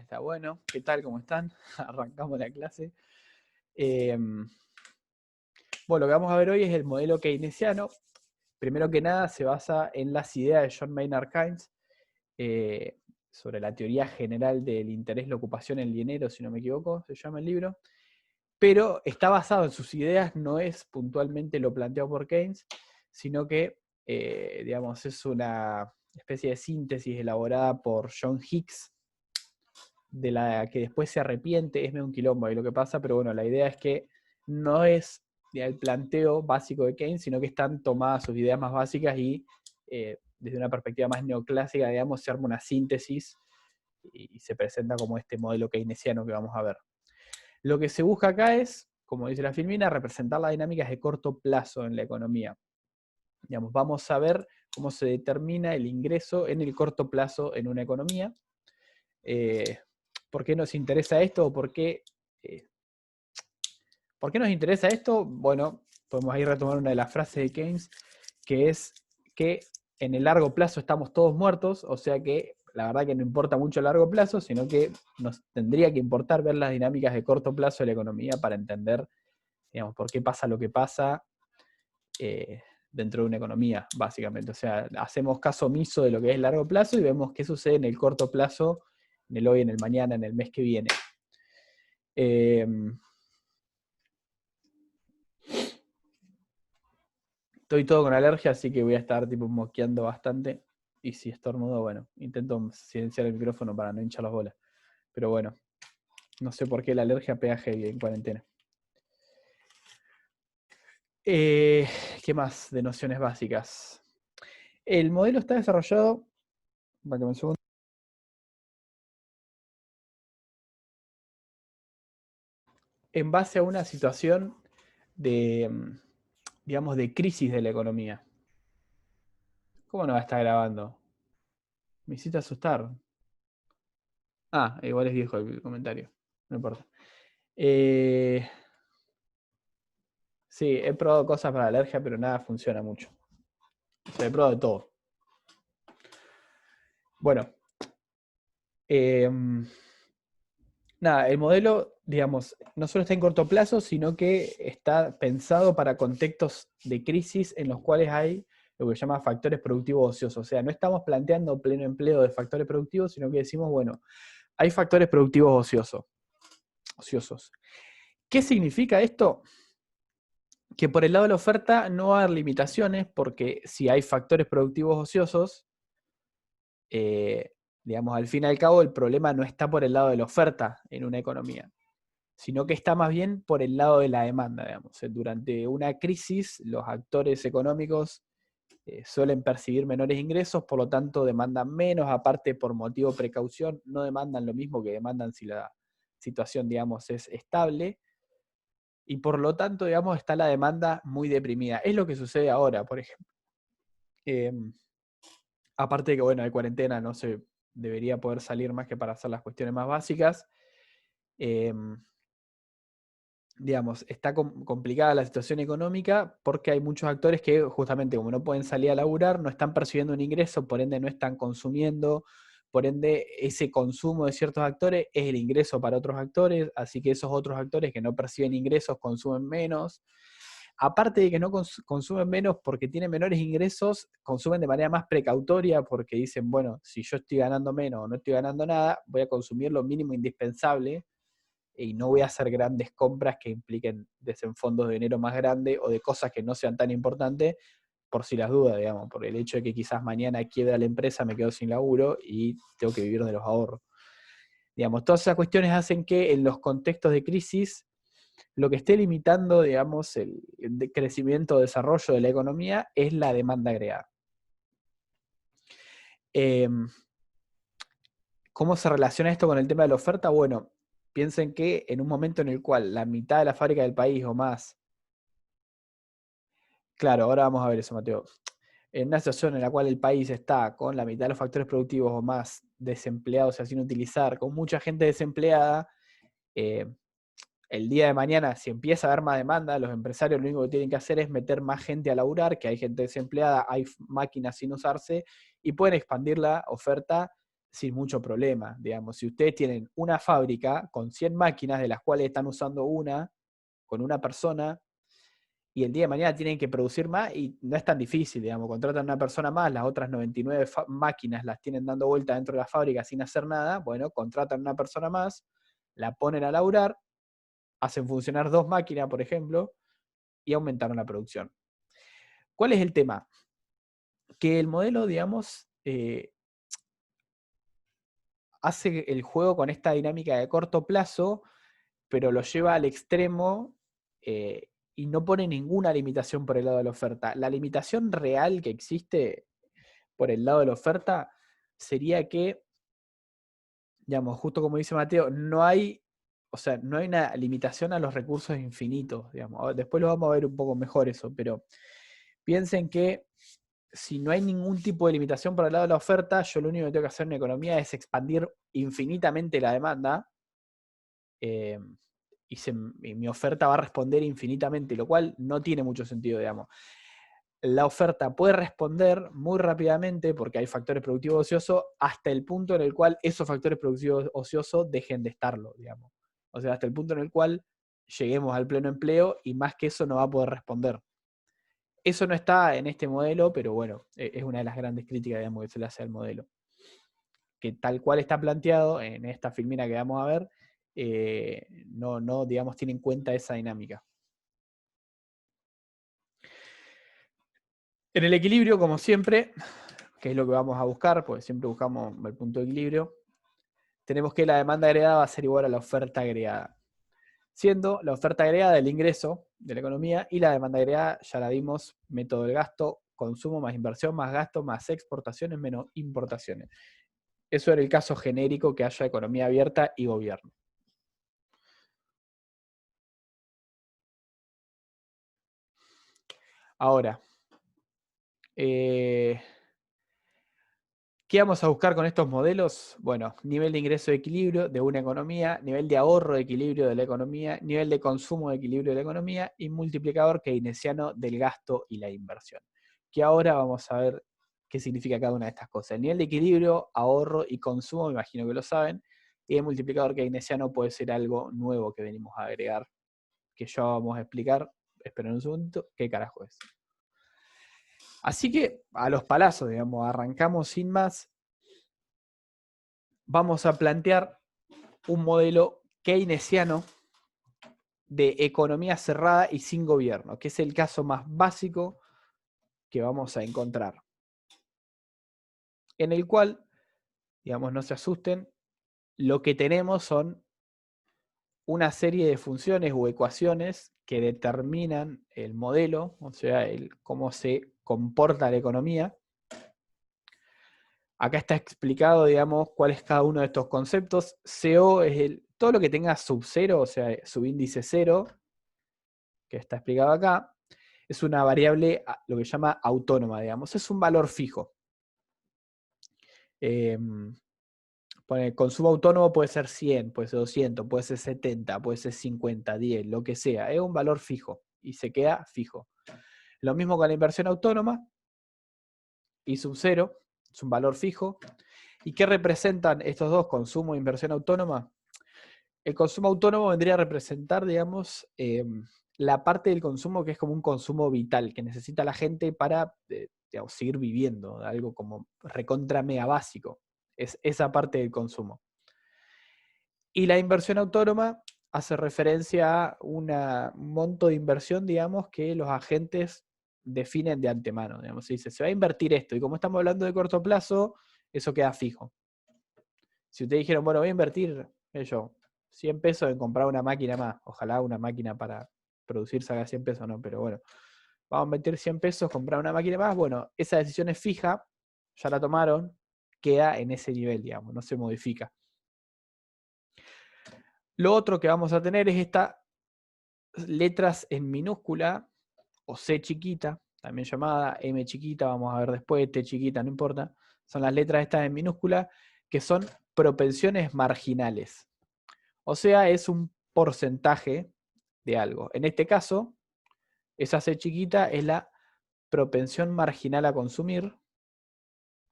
Está bueno. ¿Qué tal? ¿Cómo están? Arrancamos la clase. Bueno, lo que vamos a ver hoy es el modelo keynesiano. Primero que nada, se basa en las ideas de John Maynard Keynes sobre la teoría general del interés, la ocupación, el dinero, si no me equivoco, se llama el libro. Pero está basado en sus ideas, no es puntualmente lo planteado por Keynes, sino que, digamos, es una especie de síntesis elaborada por John Hicks, de la que después se arrepiente. Es medio un quilombo ahí lo que pasa, pero bueno, la idea es que no es el planteo básico de Keynes, sino que están tomadas sus ideas más básicas y desde una perspectiva más neoclásica, digamos, se arma una síntesis y se presenta como este modelo keynesiano que vamos a ver. Lo que se busca acá es, como dice la filmina, representar las dinámicas de corto plazo en la economía. Digamos, vamos a ver cómo se determina el ingreso en el corto plazo en una economía. ¿Por qué nos interesa esto? ¿Por qué nos interesa esto? Bueno, podemos ahí retomar una de las frases de Keynes, que es que en el largo plazo estamos todos muertos, o sea que la verdad que no importa mucho el largo plazo, sino que nos tendría que importar ver las dinámicas de corto plazo de la economía para entender, digamos, por qué pasa lo que pasa dentro de una economía, básicamente. O sea, hacemos caso omiso de lo que es el largo plazo y vemos qué sucede en el corto plazo, en el hoy, en el mañana, en el mes que viene. Estoy todo con alergia, así que voy a estar tipo mosqueando bastante. Y si estornudo, bueno, intento silenciar el micrófono para no hinchar las bolas. Pero bueno, no sé por qué la alergia pega heavy en cuarentena. ¿Qué más de nociones básicas? El modelo está desarrollado, para que me segundo, en base a una situación de, digamos, de crisis de la economía. ¿Cómo no va a estar grabando? Me hiciste asustar. Ah, igual es viejo el comentario. No importa. Sí, he probado cosas para alergia, pero nada funciona mucho. O sea, he probado de todo. Bueno. Nada, el modelo, digamos, no solo está en corto plazo, sino que está pensado para contextos de crisis en los cuales hay lo que se llama factores productivos ociosos. O sea, no estamos planteando pleno empleo de factores productivos, sino que decimos, bueno, hay factores productivos ociosos. ¿Qué significa esto? Que por el lado de la oferta no va a haber limitaciones, porque si hay factores productivos ociosos, digamos, al fin y al cabo el problema no está por el lado de la oferta en una economía, sino que está más bien por el lado de la demanda, digamos. Durante una crisis, los actores económicos suelen percibir menores ingresos, por lo tanto demandan menos, aparte por motivo de precaución, no demandan lo mismo que demandan si la situación, digamos, es estable, y por lo tanto, digamos, está la demanda muy deprimida. Es lo que sucede ahora, por ejemplo. Aparte de que, bueno, hay cuarentena, no se debería poder salir más que para hacer las cuestiones más básicas. Digamos, está complicada la situación económica porque hay muchos actores que justamente como no pueden salir a laburar, no están percibiendo un ingreso, por ende no están consumiendo, por ende ese consumo de ciertos actores es el ingreso para otros actores, así que esos otros actores que no perciben ingresos consumen menos. Aparte de que no consumen menos porque tienen menores ingresos, consumen de manera más precautoria porque dicen, bueno, si yo estoy ganando menos o no estoy ganando nada, voy a consumir lo mínimo indispensable y no voy a hacer grandes compras que impliquen desenfondos de dinero más grandes o de cosas que no sean tan importantes, por si las dudas, digamos, por el hecho de que quizás mañana quiebra la empresa, me quedo sin laburo y tengo que vivir de los ahorros. Digamos, todas esas cuestiones hacen que en los contextos de crisis lo que esté limitando, digamos, el crecimiento o desarrollo de la economía es la demanda agregada. ¿Cómo se relaciona esto con el tema de la oferta? Bueno, piensen que en un momento en el cual la mitad de la fábrica del país o más, claro, ahora vamos a ver eso, Mateo, en una situación en la cual el país está con la mitad de los factores productivos o más desempleados, o sea, sin utilizar, con mucha gente desempleada, el día de mañana, si empieza a haber más demanda, los empresarios lo único que tienen que hacer es meter más gente a laburar, que hay gente desempleada, hay máquinas sin usarse, y pueden expandir la oferta sin mucho problema, digamos. Si ustedes tienen una fábrica con 100 máquinas, de las cuales están usando una, con una persona, y el día de mañana tienen que producir más, y no es tan difícil, digamos, contratan a una persona más, las otras 99 máquinas las tienen dando vuelta dentro de la fábrica sin hacer nada, bueno, contratan a una persona más, la ponen a laburar, hacen funcionar 2 máquinas, por ejemplo, y aumentaron la producción. ¿Cuál es el tema? Que el modelo, digamos, hace el juego con esta dinámica de corto plazo, pero lo lleva al extremo y no pone ninguna limitación por el lado de la oferta. La limitación real que existe por el lado de la oferta sería que, digamos, justo como dice Mateo, no hay, o sea, no hay una limitación a los recursos infinitos, digamos. Después lo vamos a ver un poco mejor eso, pero piensen que si no hay ningún tipo de limitación por el lado de la oferta, yo lo único que tengo que hacer en economía es expandir infinitamente la demanda eh, y mi oferta va a responder infinitamente, lo cual no tiene mucho sentido, digamos. La oferta puede responder muy rápidamente porque hay factores productivos ociosos hasta el punto en el cual esos factores productivos ociosos dejen de estarlo, digamos. O sea, hasta el punto en el cual lleguemos al pleno empleo y más que eso no va a poder responder. Eso no está en este modelo, pero bueno, es una de las grandes críticas, digamos, que se le hace al modelo. Que tal cual está planteado en esta filmina que vamos a ver, no, digamos, tiene en cuenta esa dinámica. En el equilibrio, como siempre, que es lo que vamos a buscar, porque siempre buscamos el punto de equilibrio, tenemos que la demanda agregada va a ser igual a la oferta agregada. Siendo la oferta agregada el ingreso de la economía y la demanda agregada, ya la dimos, método del gasto, consumo más inversión más gasto más exportaciones menos importaciones. Eso era el caso genérico que haya economía abierta y gobierno. Ahora, ¿qué vamos a buscar con estos modelos? Bueno, nivel de ingreso de equilibrio de una economía, nivel de ahorro de equilibrio de la economía, nivel de consumo de equilibrio de la economía y multiplicador keynesiano del gasto y la inversión. Que ahora vamos a ver qué significa cada una de estas cosas. El nivel de equilibrio, ahorro y consumo, me imagino que lo saben, y el multiplicador keynesiano puede ser algo nuevo que venimos a agregar, que ya vamos a explicar, esperen un segundito, qué carajo es. Así que a los palazos, digamos, arrancamos sin más. Vamos a plantear un modelo keynesiano de economía cerrada y sin gobierno, que es el caso más básico que vamos a encontrar. En el cual, digamos, no se asusten, lo que tenemos son una serie de funciones o ecuaciones que determinan el modelo, o sea, cómo se comporta la economía. Acá está explicado, digamos, cuál es cada uno de estos conceptos. CO es todo lo que tenga sub 0, o sea, subíndice 0, que está explicado acá, es una variable, lo que se llama autónoma, digamos, es un valor fijo. El consumo autónomo puede ser 100, puede ser 200, puede ser 70, puede ser 50, 10, lo que sea. Es un valor fijo y se queda fijo. Lo mismo con la inversión autónoma, I sub 0, es un valor fijo. ¿Y qué representan estos dos, consumo e inversión autónoma? El consumo autónomo vendría a representar, digamos, la parte del consumo que es como un consumo vital, que necesita la gente para digamos, seguir viviendo, algo como recontra mega básico. Es esa parte del consumo. Y la inversión autónoma hace referencia a un monto de inversión, digamos, que los agentes definen de antemano. Digamos, se dice, se va a invertir esto, y como estamos hablando de corto plazo, eso queda fijo. Si ustedes dijeron, bueno, voy a invertir, yo, 100 pesos en comprar una máquina más, ojalá una máquina para producir salga 100 pesos, no, pero bueno, vamos a meter 100 pesos, comprar una máquina más, bueno, esa decisión es fija, ya la tomaron, queda en ese nivel, digamos, no se modifica. Lo otro que vamos a tener es estas letras en minúscula, o C chiquita, también llamada M chiquita, vamos a ver después, T chiquita, no importa, son las letras estas en minúscula, que son propensiones marginales. O sea, es un porcentaje de algo. En este caso, esa C chiquita es la propensión marginal a consumir,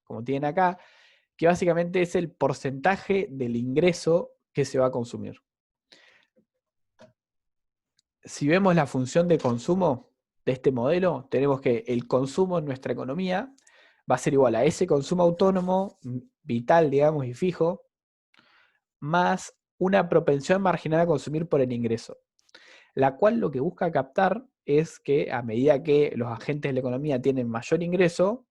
como tienen acá, que básicamente es el porcentaje del ingreso que se va a consumir. Si vemos la función de consumo de este modelo, tenemos que el consumo en nuestra economía va a ser igual a ese consumo autónomo, vital, digamos, y fijo, más una propensión marginal a consumir por el ingreso, la cual lo que busca captar es que a medida que los agentes de la economía tienen mayor ingreso,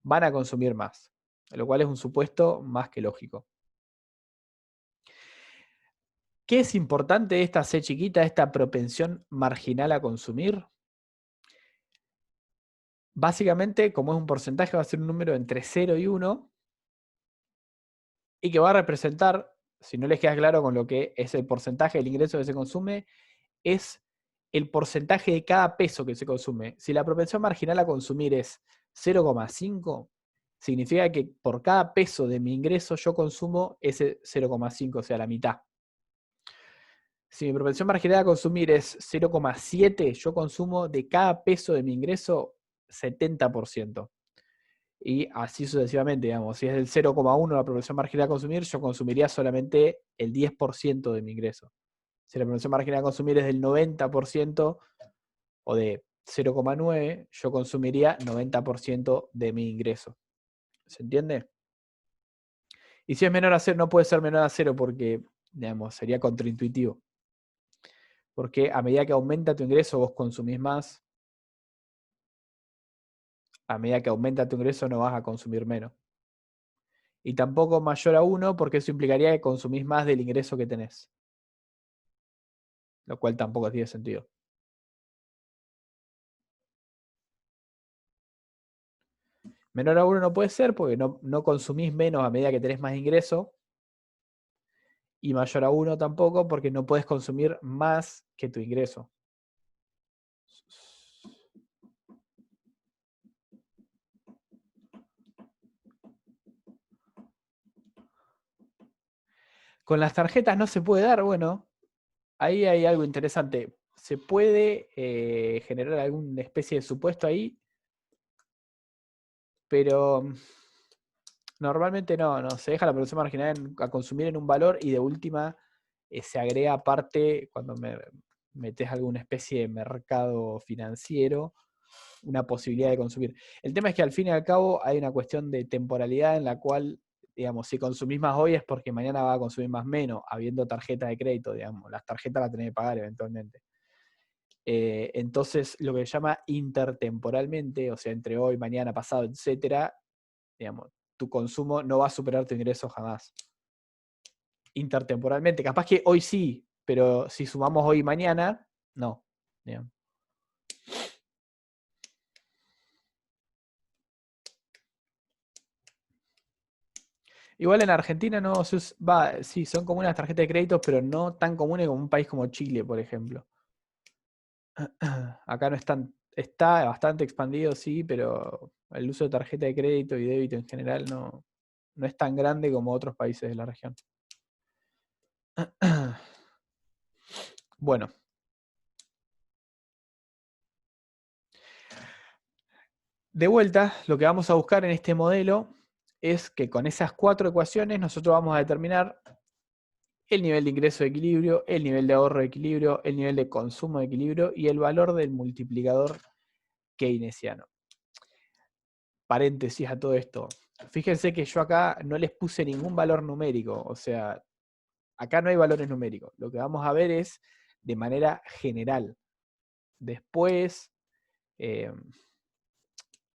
van a consumir más, lo cual es un supuesto más que lógico. ¿Qué es importante de esta C chiquita, esta propensión marginal a consumir? Básicamente, como es un porcentaje, va a ser un número entre 0 y 1 y que va a representar, si no les queda claro con lo que es el porcentaje del ingreso que se consume, es el porcentaje de cada peso que se consume. Si la propensión marginal a consumir es 0,5, significa que por cada peso de mi ingreso yo consumo ese 0,5, o sea, la mitad. Si mi propensión marginal a consumir es 0,7, yo consumo de cada peso de mi ingreso 70%. Y así sucesivamente, digamos. Si es del 0,1 la propensión marginal a consumir, yo consumiría solamente el 10% de mi ingreso. Si la propensión marginal a consumir es del 90% o de 0,9, yo consumiría 90% de mi ingreso. ¿Se entiende? Y si es menor a 0, no puede ser menor a 0 porque, digamos, sería contraintuitivo. Porque a medida que aumenta tu ingreso, vos consumís más. A medida que aumenta tu ingreso, no vas a consumir menos. Y tampoco mayor a 1, porque eso implicaría que consumís más del ingreso que tenés. Lo cual tampoco tiene sentido. Menor a 1 no puede ser porque no consumís menos a medida que tenés más ingreso. Y mayor a 1 tampoco porque no puedes consumir más que tu ingreso. Con las tarjetas no se puede dar, bueno, ahí hay algo interesante. Se puede generar alguna especie de supuesto ahí, pero normalmente no, se deja la producción marginal a consumir en un valor y de última se agrega aparte cuando metes alguna especie de mercado financiero una posibilidad de consumir. El tema es que al fin y al cabo hay una cuestión de temporalidad en la cual, digamos, si consumís más hoy es porque mañana va a consumir más menos, habiendo tarjeta de crédito, digamos, las tarjetas las tenés que pagar eventualmente. Entonces, lo que se llama intertemporalmente, o sea, entre hoy, mañana, pasado, etcétera, digamos, tu consumo no va a superar tu ingreso jamás. Intertemporalmente, capaz que hoy sí, pero si sumamos hoy y mañana, no. Digamos. Igual en Argentina no sí, son comunes las tarjetas de crédito, pero no tan comunes como un país como Chile, por ejemplo. Acá no está bastante expandido, sí, pero el uso de tarjeta de crédito y débito en general no es tan grande como otros países de la región. Bueno. De vuelta, lo que vamos a buscar en este modelo es que con esas 4 ecuaciones nosotros vamos a determinar el nivel de ingreso de equilibrio, el nivel de ahorro de equilibrio, el nivel de consumo de equilibrio y el valor del multiplicador keynesiano. Paréntesis a todo esto. Fíjense que yo acá no les puse ningún valor numérico, o sea, acá no hay valores numéricos. Lo que vamos a ver es de manera general. Después,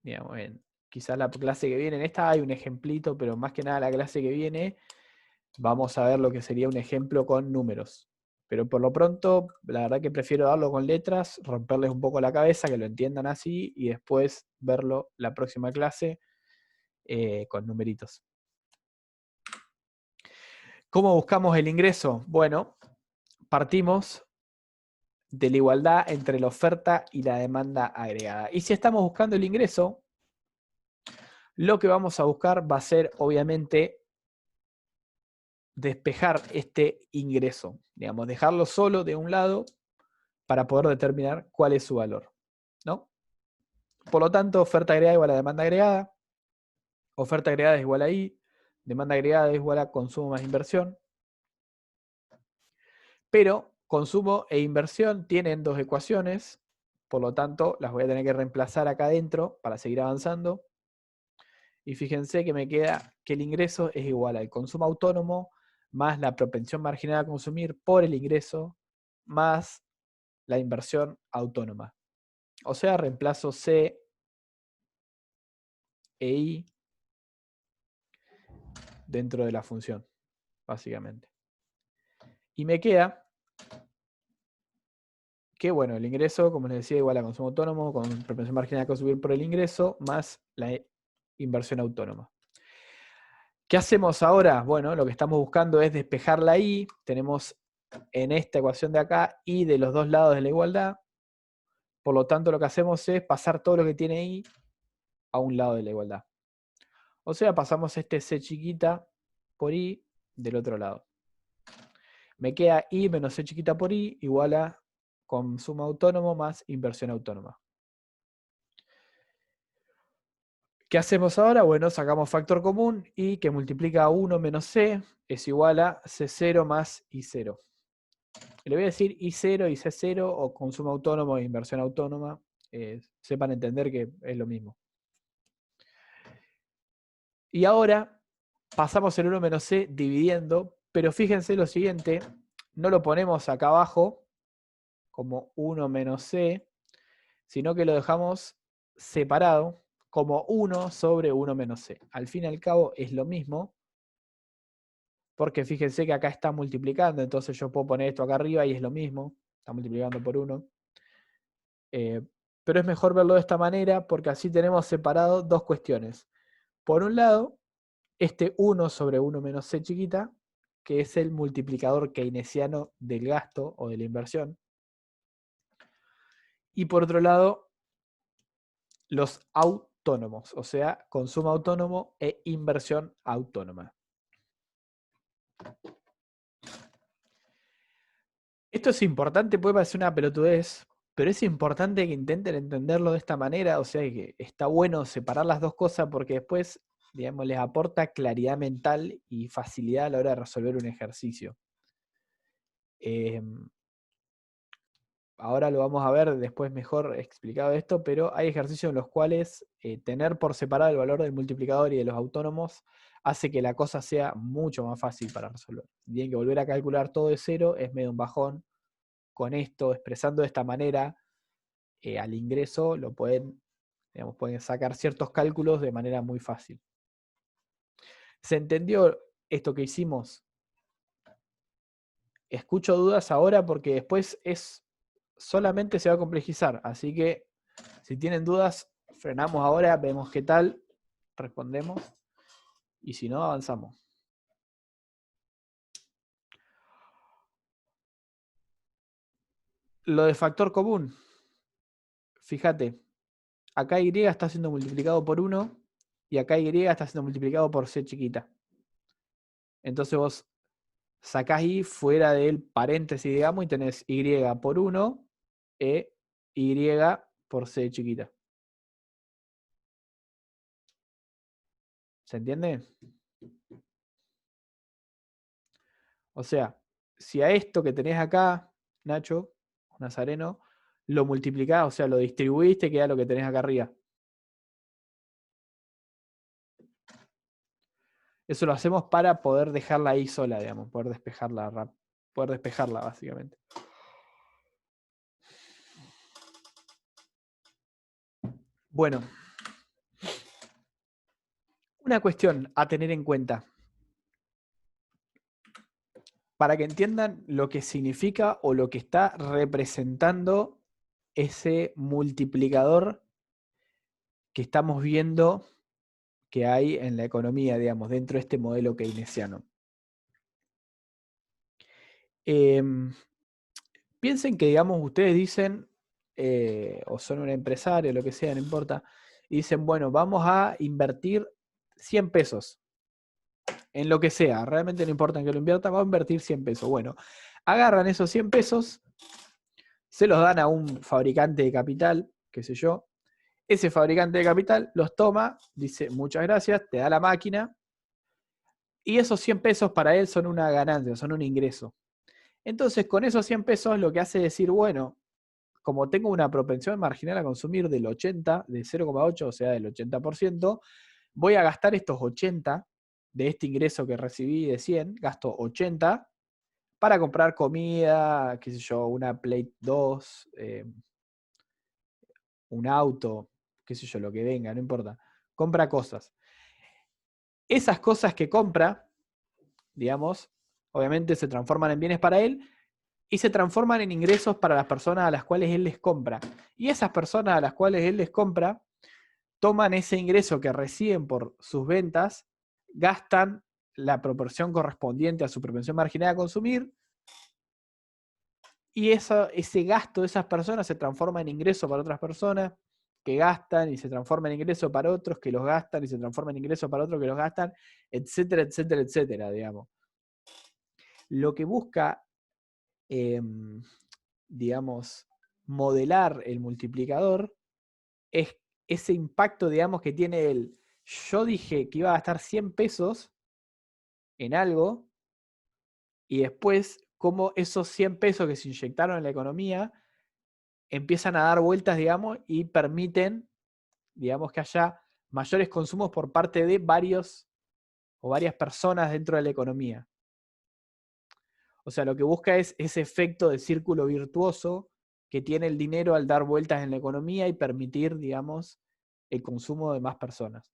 digamos, quizás la clase que viene, en esta hay un ejemplito, pero más que nada la clase que viene, vamos a ver lo que sería un ejemplo con números. Pero por lo pronto, la verdad que prefiero darlo con letras, romperles un poco la cabeza, que lo entiendan así, y después verlo la próxima clase con numeritos. ¿Cómo buscamos el ingreso? Bueno, partimos de la igualdad entre la oferta y la demanda agregada. Y si estamos buscando el ingreso, lo que vamos a buscar va a ser, obviamente, despejar este ingreso. Digamos, dejarlo solo de un lado para poder determinar cuál es su valor, ¿no? Por lo tanto, oferta agregada igual a demanda agregada. Oferta agregada es igual a I, demanda agregada es igual a consumo más inversión. Pero consumo e inversión tienen dos ecuaciones, por lo tanto las voy a tener que reemplazar acá adentro para seguir avanzando. Y fíjense que me queda que el ingreso es igual al consumo autónomo más la propensión marginal a consumir por el ingreso más la inversión autónoma. O sea, reemplazo C e I dentro de la función, básicamente. Y me queda que, bueno, el ingreso, como les decía, igual a consumo autónomo con propensión marginal a consumir por el ingreso más la inversión autónoma. ¿Qué hacemos ahora? Bueno, lo que estamos buscando es despejar la I. Tenemos en esta ecuación de acá I de los dos lados de la igualdad. Por lo tanto, lo que hacemos es pasar todo lo que tiene I a un lado de la igualdad. O sea, pasamos este C chiquita por I del otro lado. Me queda I menos C chiquita por I igual a consumo autónomo más inversión autónoma. ¿Qué hacemos ahora? Bueno, sacamos factor común y que multiplica 1 menos C es igual a C0 más I0. Le voy a decir I0 y C0 o consumo autónomo e inversión autónoma. Sepan entender que es lo mismo. Y ahora pasamos el 1 menos C dividiendo, pero fíjense lo siguiente, no lo ponemos acá abajo como 1 menos C, sino que lo dejamos separado como 1 sobre 1 menos C. Al fin y al cabo es lo mismo, porque fíjense que acá está multiplicando, entonces yo puedo poner esto acá arriba y es lo mismo, está multiplicando por 1. Pero es mejor verlo de esta manera porque así tenemos separado dos cuestiones. Por un lado, este 1 sobre 1 menos C chiquita, que es el multiplicador keynesiano del gasto o de la inversión. Y por otro lado, los autónomos, o sea, consumo autónomo e inversión autónoma. Esto es importante, puede parecer una pelotudez, pero es importante que intenten entenderlo de esta manera, o sea que está bueno separar las dos cosas porque después, digamos, les aporta claridad mental y facilidad a la hora de resolver un ejercicio. Ahora lo vamos a ver después mejor explicado esto, pero hay ejercicios en los cuales tener por separado el valor del multiplicador y de los autónomos hace que la cosa sea mucho más fácil para resolver. Tienen que volver a calcular todo de cero, es medio un bajón. Con esto, expresando de esta manera, al ingreso lo pueden, digamos, pueden sacar ciertos cálculos de manera muy fácil. ¿Se entendió esto que hicimos? Escucho dudas ahora porque después solamente se va a complejizar, así que si tienen dudas, frenamos ahora, vemos qué tal, respondemos y si no, avanzamos. Lo de factor común, fíjate, acá Y está siendo multiplicado por 1 y acá Y está siendo multiplicado por C chiquita. Entonces vos sacás Y fuera del paréntesis, digamos, y tenés Y por 1 e Y por C chiquita. ¿Se entiende? O sea, si a esto que tenés acá, Nacho, Nazareno, lo multiplicás, o sea, lo distribuiste, queda lo que tenés acá arriba. Eso lo hacemos para poder dejarla ahí sola, digamos, poder despejarla básicamente. Bueno, una cuestión a tener en cuenta. Para que entiendan lo que significa o lo que está representando ese multiplicador que estamos viendo que hay en la economía, digamos, dentro de este modelo keynesiano. Piensen que, digamos, ustedes dicen, o son un empresario, lo que sea, no importa, y dicen, bueno, vamos a invertir 100 pesos en lo que sea, realmente no importa en qué lo invierta, vamos a invertir 100 pesos. Bueno, agarran esos 100 pesos, se los dan a un fabricante de capital, qué sé yo, ese fabricante de capital los toma, dice muchas gracias, te da la máquina, y esos 100 pesos para él son una ganancia, son un ingreso. Entonces, con esos 100 pesos lo que hace es decir, bueno, como tengo una propensión marginal a consumir del 80, de 0,8, o sea, del 80%, voy a gastar estos 80 de este ingreso que recibí de 100, gasto 80 para comprar comida, qué sé yo, una Play 2, un auto, qué sé yo, lo que venga, no importa. Compra cosas. Esas cosas que compra, digamos, obviamente se transforman en bienes para él y se transforman en ingresos para las personas a las cuales él les compra. Y esas personas a las cuales él les compra toman ese ingreso que reciben por sus ventas, gastan la proporción correspondiente a su propensión marginal a consumir, y ese gasto de esas personas se transforma en ingreso para otras personas que gastan y se transforma en ingreso para otros que los gastan y se transforma en ingreso para otros que los gastan, etcétera, etcétera, etcétera, digamos. Lo que busca, digamos, modelar el multiplicador es ese impacto, digamos, que tiene el, yo dije que iba a gastar 100 pesos en algo y después cómo esos 100 pesos que se inyectaron en la economía empiezan a dar vueltas, digamos, y permiten, digamos, que haya mayores consumos por parte de varios o varias personas dentro de la economía. O sea, lo que busca es ese efecto de círculo virtuoso que tiene el dinero al dar vueltas en la economía y permitir, digamos, el consumo de más personas.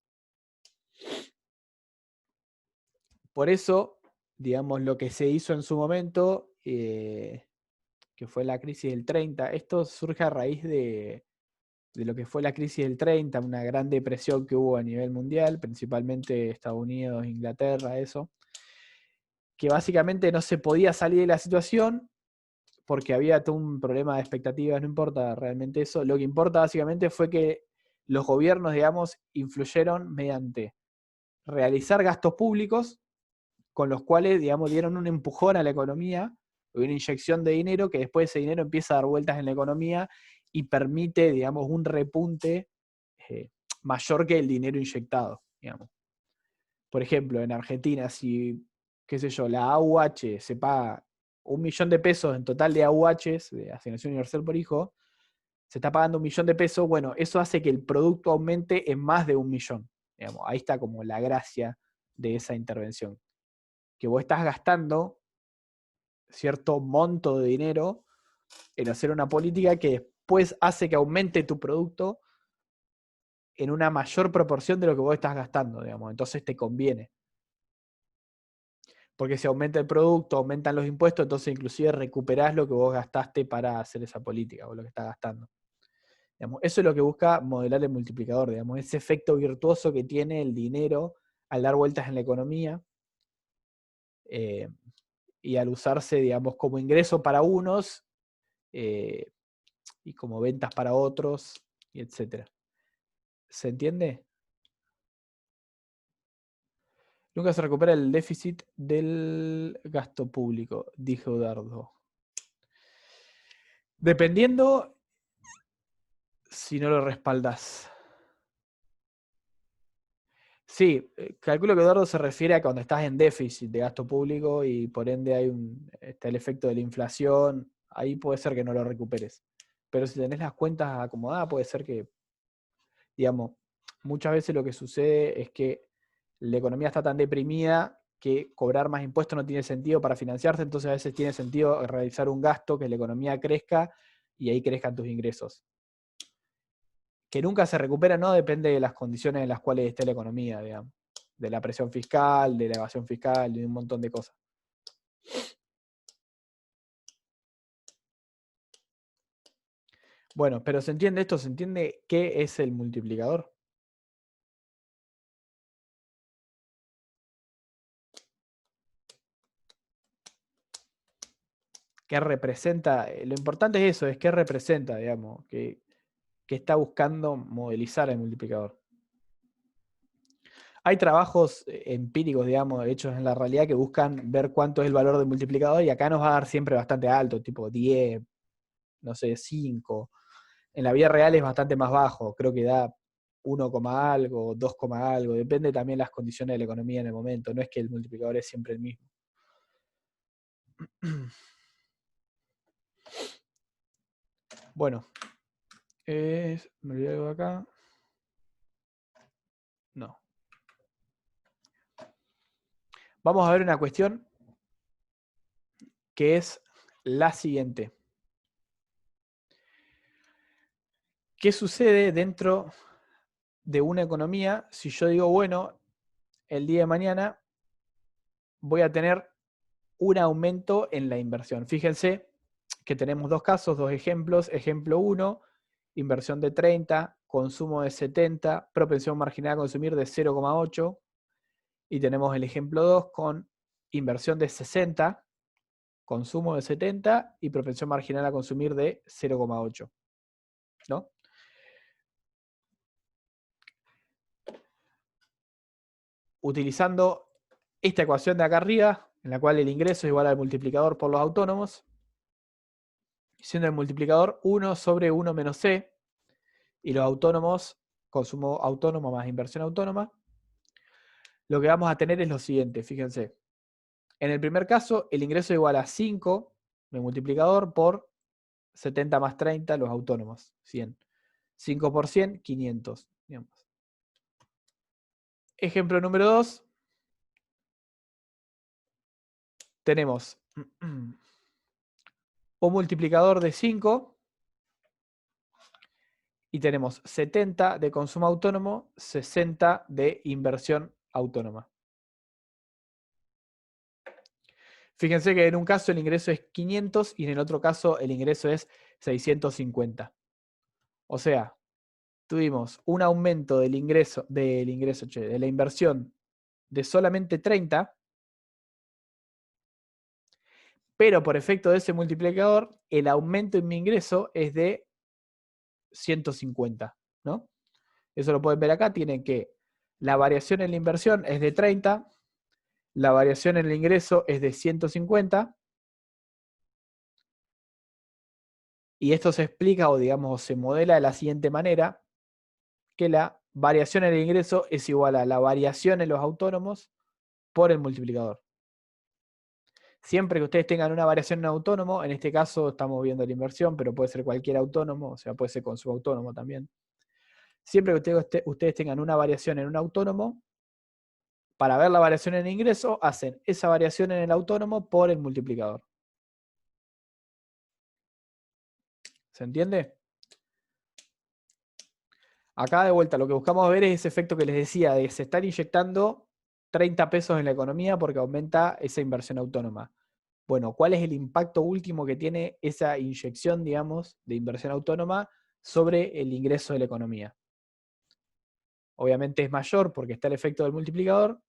Por eso, digamos, lo que se hizo en su momento, que fue la crisis del 30, esto surge a raíz de lo que fue la crisis del 30, una gran depresión que hubo a nivel mundial, principalmente Estados Unidos, Inglaterra, eso, que básicamente no se podía salir de la situación porque había todo un problema de expectativas, no importa realmente eso, lo que importa básicamente fue que los gobiernos, digamos, influyeron mediante realizar gastos públicos con los cuales, digamos, dieron un empujón a la economía, una inyección de dinero que después ese dinero empieza a dar vueltas en la economía y permite, digamos, un repunte mayor que el dinero inyectado, digamos. Por ejemplo, en Argentina, si, qué sé yo, la AUH se paga 1.000.000 de pesos en total de AUHs, de Asignación Universal por Hijo, se está pagando 1.000.000 de pesos, bueno, eso hace que el producto aumente en más de 1.000.000. Digamos, ahí está como la gracia de esa intervención. Que vos estás gastando cierto monto de dinero en hacer una política que después hace que aumente tu producto en una mayor proporción de lo que vos estás gastando, digamos. Entonces te conviene. Porque si aumenta el producto, aumentan los impuestos, entonces inclusive recuperás lo que vos gastaste para hacer esa política o lo que estás gastando. Digamos, eso es lo que busca modelar el multiplicador, digamos, ese efecto virtuoso que tiene el dinero al dar vueltas en la economía y al usarse, digamos, como ingreso para unos y como ventas para otros, y etc. ¿Se entiende? Nunca se recupera el déficit del gasto público, dijo Dardo. Dependiendo si no lo respaldas. Sí, calculo que Eduardo se refiere a cuando estás en déficit de gasto público y por ende está el efecto de la inflación, ahí puede ser que no lo recuperes. Pero si tenés las cuentas acomodadas, puede ser que, digamos, muchas veces lo que sucede es que la economía está tan deprimida que cobrar más impuestos no tiene sentido para financiarse, entonces a veces tiene sentido realizar un gasto, que la economía crezca y ahí crezcan tus ingresos. Que nunca se recupera, no depende de las condiciones en las cuales esté la economía, digamos. De la presión fiscal, de la evasión fiscal, de un montón de cosas. Bueno, pero ¿se entiende esto? ¿Se entiende qué es el multiplicador? ¿Qué representa? Lo importante es eso, es qué representa, digamos, que está buscando modelizar el multiplicador. Hay trabajos empíricos, digamos, hechos en la realidad que buscan ver cuánto es el valor del multiplicador y acá nos va a dar siempre bastante alto, tipo 10, no sé, 5. En la vida real es bastante más bajo, creo que da 1, algo, 2, algo, depende también de las condiciones de la economía en el momento, no es que el multiplicador es siempre el mismo. Bueno, me olvidé algo de acá. No. Vamos a ver una cuestión que es la siguiente. ¿Qué sucede dentro de una economía si yo digo, bueno, el día de mañana voy a tener un aumento en la inversión? Fíjense que tenemos dos casos, dos ejemplos. Ejemplo 1, inversión de 30, consumo de 70, propensión marginal a consumir de 0,8. Y tenemos el ejemplo 2 con inversión de 60, consumo de 70 y propensión marginal a consumir de 0,8. ¿No? Utilizando esta ecuación de acá arriba, en la cual el ingreso es igual al multiplicador por los autónomos, siendo el multiplicador 1 sobre 1 menos C, y los autónomos, consumo autónomo más inversión autónoma, lo que vamos a tener es lo siguiente, fíjense. En el primer caso, el ingreso es igual a 5 de multiplicador por 70 más 30, los autónomos, 100. 5 por 100, 500. Digamos. Ejemplo número 2. Tenemos un multiplicador de 5 y tenemos 70 de consumo autónomo, 60 de inversión autónoma. Fíjense que en un caso el ingreso es 500 y en el otro caso el ingreso es 650. O sea, tuvimos un aumento del ingreso, de la inversión de solamente 30, pero por efecto de ese multiplicador, el aumento en mi ingreso es de 150, ¿no? Eso lo pueden ver acá, tienen que la variación en la inversión es de 30, la variación en el ingreso es de 150, y esto se explica o digamos se modela de la siguiente manera, que la variación en el ingreso es igual a la variación en los autónomos por el multiplicador. Siempre que ustedes tengan una variación en autónomo, en este caso estamos viendo la inversión, pero puede ser cualquier autónomo, o sea, puede ser con su autónomo también. Siempre que ustedes tengan una variación en un autónomo, para ver la variación en ingreso, hacen esa variación en el autónomo por el multiplicador. ¿Se entiende? Acá de vuelta lo que buscamos ver es ese efecto que les decía, de se están inyectando 30 pesos en la economía porque aumenta esa inversión autónoma. Bueno, ¿cuál es el impacto último que tiene esa inyección, digamos, de inversión autónoma sobre el ingreso de la economía? Obviamente es mayor porque está el efecto del multiplicador.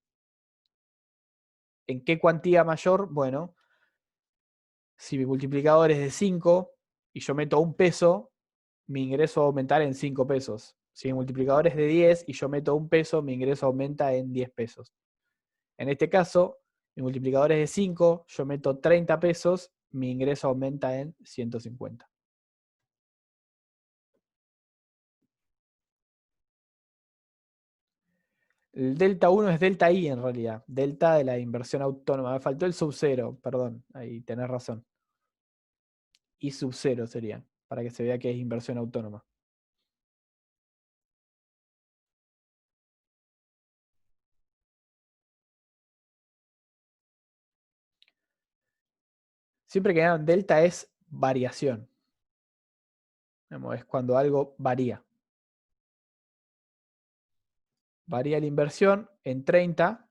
¿En qué cuantía mayor? Bueno, si mi multiplicador es de 5 y yo meto 1 peso, mi ingreso va a aumentar en 5 pesos. Si mi multiplicador es de 10 y yo meto 1 peso, mi ingreso aumenta en 10 pesos. En este caso, mi multiplicador es de 5, yo meto 30 pesos, mi ingreso aumenta en 150. El delta 1 es delta I en realidad, delta de la inversión autónoma. Me faltó el sub 0, perdón, ahí tenés razón. I sub 0 sería, para que se vea que es inversión autónoma. Siempre que hagan delta es variación. Es cuando algo varía. Varía la inversión en 30.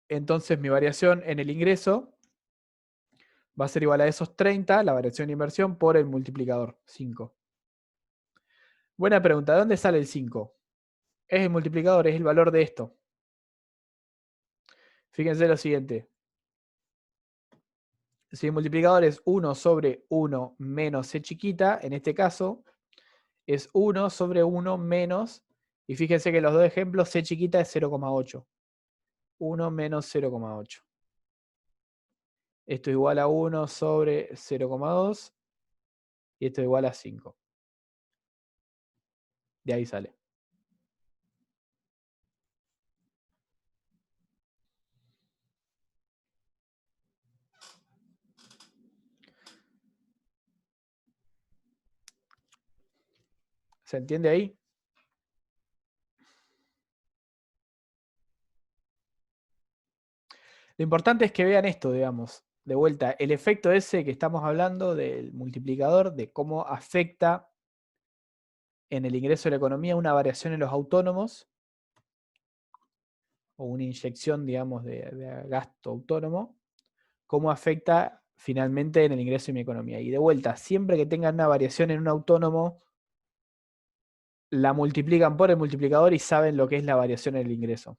Entonces mi variación en el ingreso va a ser igual a esos 30, la variación de inversión, por el multiplicador, 5. Buena pregunta, ¿de dónde sale el 5? Es el multiplicador, es el valor de esto. Fíjense lo siguiente. Si el multiplicador es 1 sobre 1 menos c chiquita, en este caso es 1 sobre 1 menos, y fíjense que en los dos ejemplos c chiquita es 0,8. 1 menos 0,8. Esto es igual a 1 sobre 0,2 y esto es igual a 5. De ahí sale. ¿Se entiende ahí? Lo importante es que vean esto, digamos, de vuelta, el efecto ese que estamos hablando del multiplicador, de cómo afecta en el ingreso de la economía una variación en los autónomos, o una inyección, digamos, de gasto autónomo, cómo afecta finalmente en el ingreso de mi economía. Y de vuelta, siempre que tengan una variación en un autónomo, la multiplican por el multiplicador y saben lo que es la variación en el ingreso.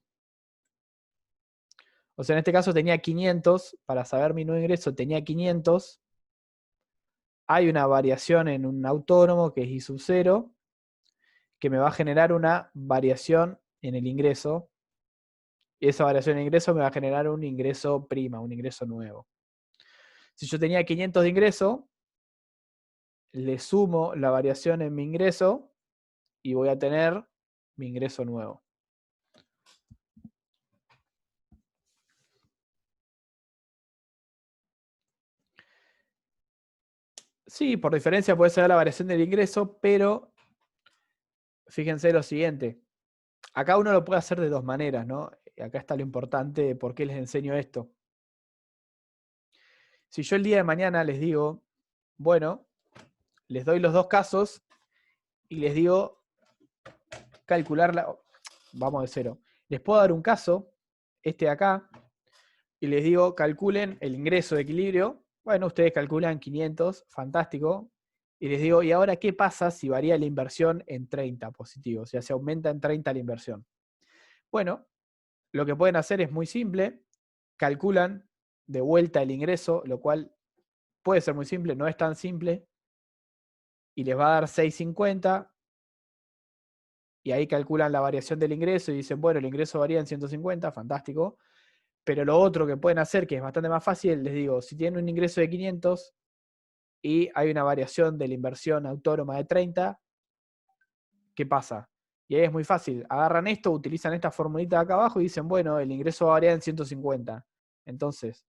O sea, en este caso tenía 500, para saber mi nuevo ingreso tenía 500, hay una variación en un autónomo que es I sub 0, que me va a generar una variación en el ingreso, y esa variación en el ingreso me va a generar un ingreso prima, un ingreso nuevo. Si yo tenía 500 de ingreso, le sumo la variación en mi ingreso y voy a tener mi ingreso nuevo. Sí, por diferencia puede ser la variación del ingreso, pero fíjense lo siguiente. Acá uno lo puede hacer de dos maneras, ¿no? Acá está lo importante de por qué les enseño esto. Si yo el día de mañana les digo, bueno, les doy los dos casos y les digo calcularla, vamos de cero. Les puedo dar un caso, este de acá, y les digo calculen el ingreso de equilibrio. Bueno, ustedes calculan 500, fantástico. Y les digo, ¿y ahora qué pasa si varía la inversión en 30 positivo? O sea, se aumenta en 30 la inversión. Bueno, lo que pueden hacer es muy simple. Calculan de vuelta el ingreso, lo cual puede ser muy simple, no es tan simple. Y les va a dar 650. Y ahí calculan la variación del ingreso y dicen, bueno, el ingreso varía en 150, fantástico. Pero lo otro que pueden hacer, que es bastante más fácil, les digo, si tienen un ingreso de 500 y hay una variación de la inversión autónoma de 30, ¿qué pasa? Y ahí es muy fácil. Agarran esto, utilizan esta formulita de acá abajo y dicen, bueno, el ingreso varía en 150. Entonces,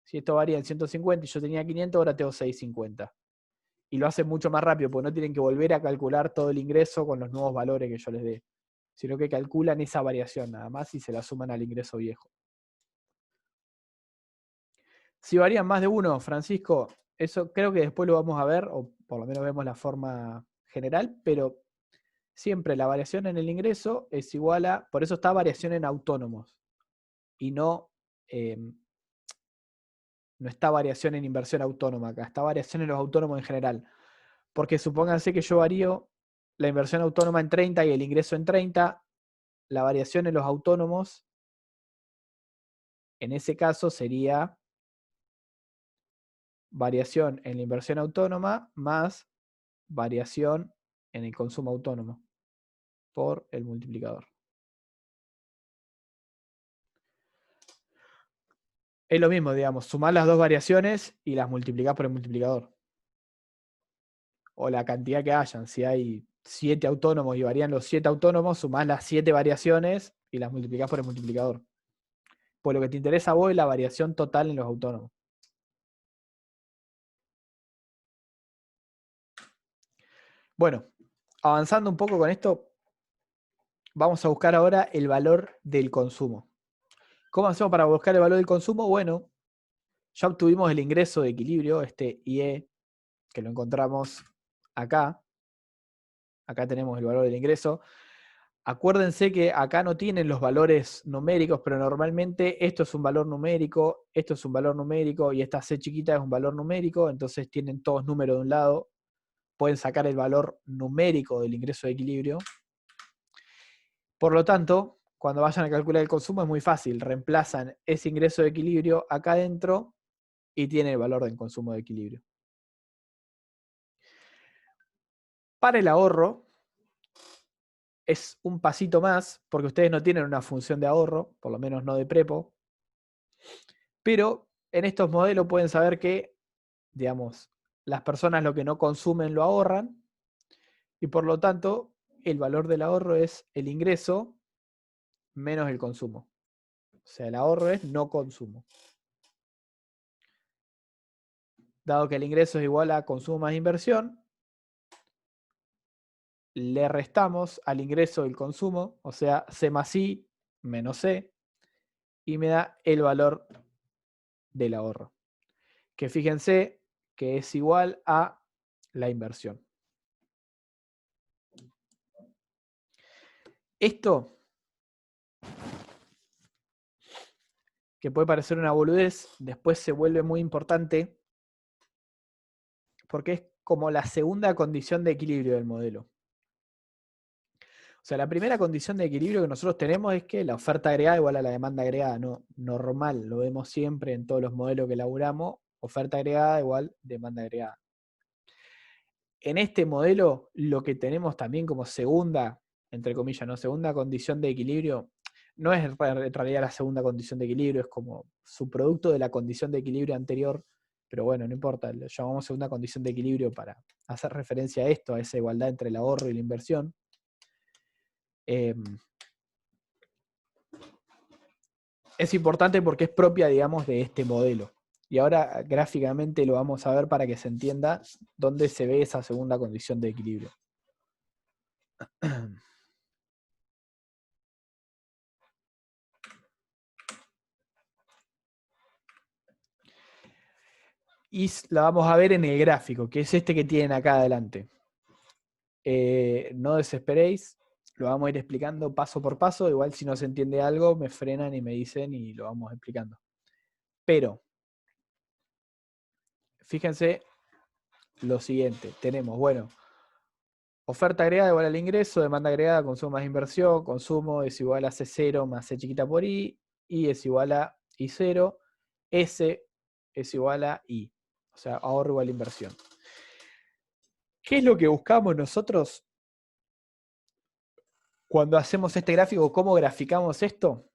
si esto varía en 150 y yo tenía 500, ahora tengo 650. Y lo hacen mucho más rápido, porque no tienen que volver a calcular todo el ingreso con los nuevos valores que yo les dé, sino que calculan esa variación nada más y se la suman al ingreso viejo. Si varían más de uno, Francisco, eso creo que después lo vamos a ver, o por lo menos vemos la forma general, pero siempre la variación en el ingreso es igual a, por eso está variación en autónomos, y no, no está variación en inversión autónoma acá, está variación en los autónomos en general. Porque supónganse que yo varío la inversión autónoma en 30 y el ingreso en 30, la variación en los autónomos, en ese caso sería variación en la inversión autónoma más variación en el consumo autónomo por el multiplicador. Es lo mismo, digamos, sumar las dos variaciones y las multiplicás por el multiplicador. O la cantidad que hayan. Si hay 7 autónomos y varían los 7 autónomos, sumás las 7 variaciones y las multiplicás por el multiplicador. Por lo que te interesa a vos es la variación total en los autónomos. Bueno, avanzando un poco con esto, vamos a buscar ahora el valor del consumo. ¿Cómo hacemos para buscar el valor del consumo? Bueno, ya obtuvimos el ingreso de equilibrio, este IE, que lo encontramos acá. Acá tenemos el valor del ingreso. Acuérdense que acá no tienen los valores numéricos, pero normalmente esto es un valor numérico, esto es un valor numérico y esta C chiquita es un valor numérico, entonces tienen todos números de un lado. Pueden sacar el valor numérico del ingreso de equilibrio. Por lo tanto, cuando vayan a calcular el consumo es muy fácil. Reemplazan ese ingreso de equilibrio acá adentro y tienen el valor del consumo de equilibrio. Para el ahorro es un pasito más, porque ustedes no tienen una función de ahorro, por lo menos no de prepo. Pero en estos modelos pueden saber que, digamos, las personas lo que no consumen lo ahorran, y por lo tanto el valor del ahorro es el ingreso menos el consumo. O sea, el ahorro es no consumo. Dado que el ingreso es igual a consumo más inversión, le restamos al ingreso el consumo, o sea, C más I menos C, y me da el valor del ahorro. Que fíjense que es igual a la inversión. Esto, que puede parecer una boludez, después se vuelve muy importante porque es como la segunda condición de equilibrio del modelo. O sea, la primera condición de equilibrio que nosotros tenemos es que la oferta agregada igual a la demanda agregada, no normal, lo vemos siempre en todos los modelos que elaboramos, oferta agregada igual demanda agregada. En este modelo, lo que tenemos también como segunda, entre comillas, ¿no? Segunda condición de equilibrio, no es en realidad la segunda condición de equilibrio, es como subproducto de la condición de equilibrio anterior, pero bueno, no importa, lo llamamos segunda condición de equilibrio para hacer referencia a esto, a esa igualdad entre el ahorro y la inversión. Es importante porque es propia, digamos, de este modelo. Y ahora gráficamente lo vamos a ver para que se entienda dónde se ve esa segunda condición de equilibrio. Y la vamos a ver en el gráfico, que es este que tienen acá adelante. No desesperéis, lo vamos a ir explicando paso por paso. Igual si no se entiende algo, me frenan y me dicen y lo vamos explicando. Pero, fíjense lo siguiente. Tenemos, bueno, oferta agregada igual al ingreso, demanda agregada, consumo más inversión, consumo es igual a C0 más C chiquita por I es igual a I0, S es igual a I. O sea, ahorro igual a inversión. ¿Qué es lo que buscamos nosotros cuando hacemos este gráfico? ¿Cómo graficamos esto?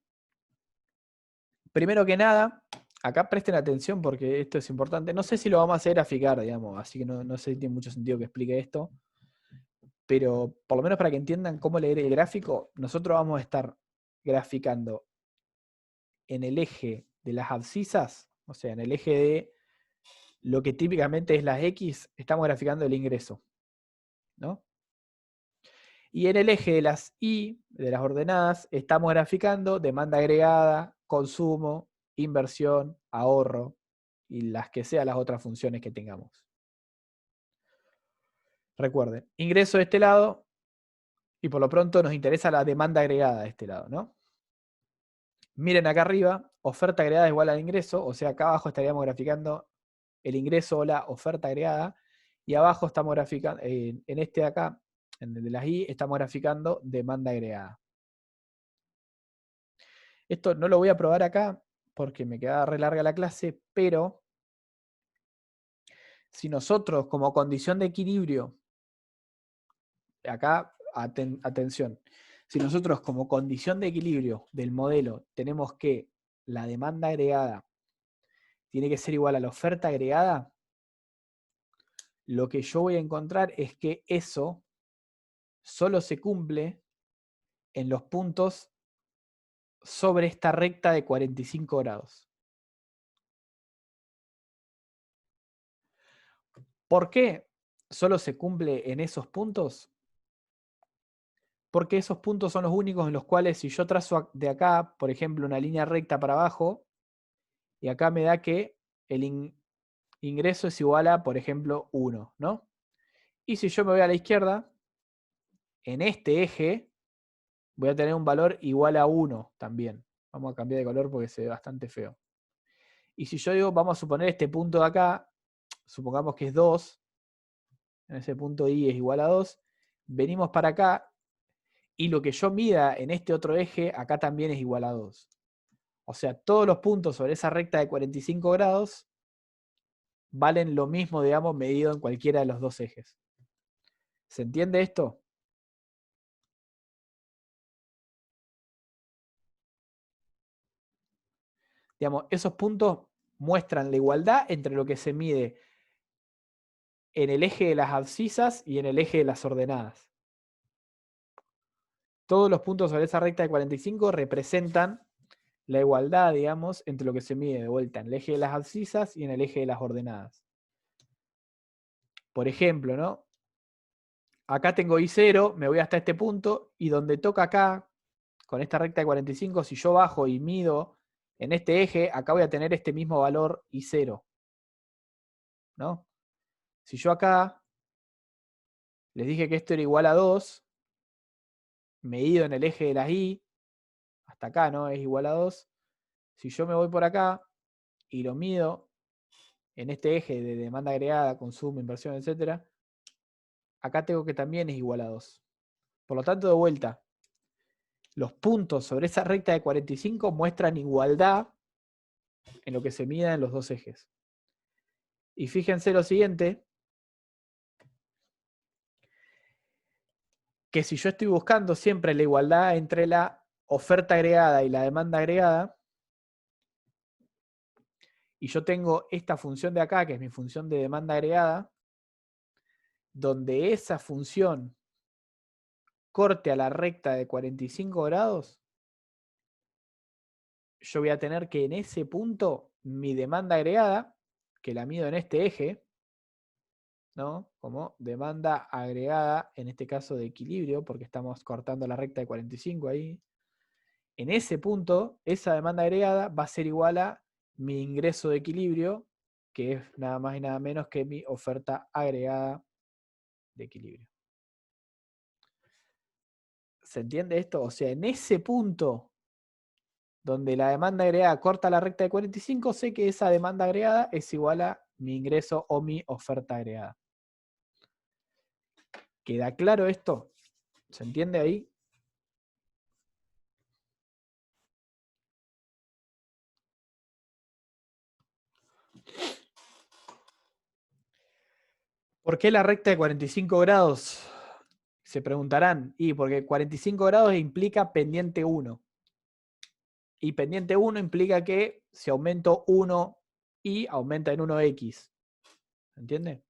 Primero que nada, acá presten atención porque esto es importante. No sé si lo vamos a hacer graficar, digamos, así que no sé si tiene mucho sentido que explique esto. Pero por lo menos para que entiendan cómo leer el gráfico, nosotros vamos a estar graficando en el eje de las abscisas, o sea, en el eje de lo que típicamente es las X, estamos graficando el ingreso, ¿no? Y en el eje de las Y, de las ordenadas, estamos graficando demanda agregada, consumo, inversión, ahorro y las que sean las otras funciones que tengamos. Recuerden, ingreso de este lado y por lo pronto nos interesa la demanda agregada de este lado, ¿no? Miren acá arriba, oferta agregada igual al ingreso, o sea, acá abajo estaríamos graficando el ingreso o la oferta agregada, y abajo estamos graficando, en este de acá, en el de las I, estamos graficando demanda agregada. Esto no lo voy a probar acá porque me queda re larga la clase, pero si nosotros como condición de equilibrio, acá atención, si nosotros como condición de equilibrio del modelo tenemos que la demanda agregada tiene que ser igual a la oferta agregada, lo que yo voy a encontrar es que eso solo se cumple en los puntos sobre esta recta de 45 grados. ¿Por qué solo se cumple en esos puntos? Porque esos puntos son los únicos en los cuales si yo trazo de acá, por ejemplo, una línea recta para abajo, y acá me da que el ingreso es igual a, por ejemplo, 1, ¿no? Y si yo me voy a la izquierda, en este eje voy a tener un valor igual a 1 también. Vamos a cambiar de color porque se ve bastante feo. Y si yo digo, vamos a suponer este punto de acá, supongamos que es 2, en ese punto I es igual a 2, venimos para acá y lo que yo mida en este otro eje, acá también es igual a 2. O sea, todos los puntos sobre esa recta de 45 grados valen lo mismo, digamos, medido en cualquiera de los dos ejes. ¿Se entiende esto? Digamos, esos puntos muestran la igualdad entre lo que se mide en el eje de las abscisas y en el eje de las ordenadas. Todos los puntos sobre esa recta de 45 representan la igualdad, digamos, entre lo que se mide de vuelta en el eje de las abscisas y en el eje de las ordenadas. Por ejemplo, ¿no? Acá tengo I0, me voy hasta este punto, y donde toca acá, con esta recta de 45, si yo bajo y mido en este eje, acá voy a tener este mismo valor I0, ¿no? Si yo acá les dije que esto era igual a 2, medido en el eje de las I, hasta acá, ¿no? Es igual a 2. Si yo me voy por acá y lo mido en este eje de demanda agregada, consumo, inversión, etc., acá tengo que también es igual a 2. Por lo tanto, de vuelta, los puntos sobre esa recta de 45 muestran igualdad en lo que se mida en los dos ejes. Y fíjense lo siguiente, que si yo estoy buscando siempre la igualdad entre la oferta agregada y la demanda agregada, y yo tengo esta función de acá, que es mi función de demanda agregada, donde esa función corte a la recta de 45 grados, yo voy a tener que en ese punto mi demanda agregada, que la mido en este eje, ¿no? Como demanda agregada, en este caso de equilibrio, porque estamos cortando la recta de 45 ahí. En ese punto, esa demanda agregada va a ser igual a mi ingreso de equilibrio, que es nada más y nada menos que mi oferta agregada de equilibrio. ¿Se entiende esto? O sea, en ese punto donde la demanda agregada corta la recta de 45, sé que esa demanda agregada es igual a mi ingreso o mi oferta agregada. ¿Queda claro esto? ¿Se entiende ahí? ¿Por qué la recta de 45 grados? Se preguntarán. Y porque 45 grados implica pendiente 1. Y pendiente 1 implica que si aumento 1 y aumenta en 1x. ¿Entiende?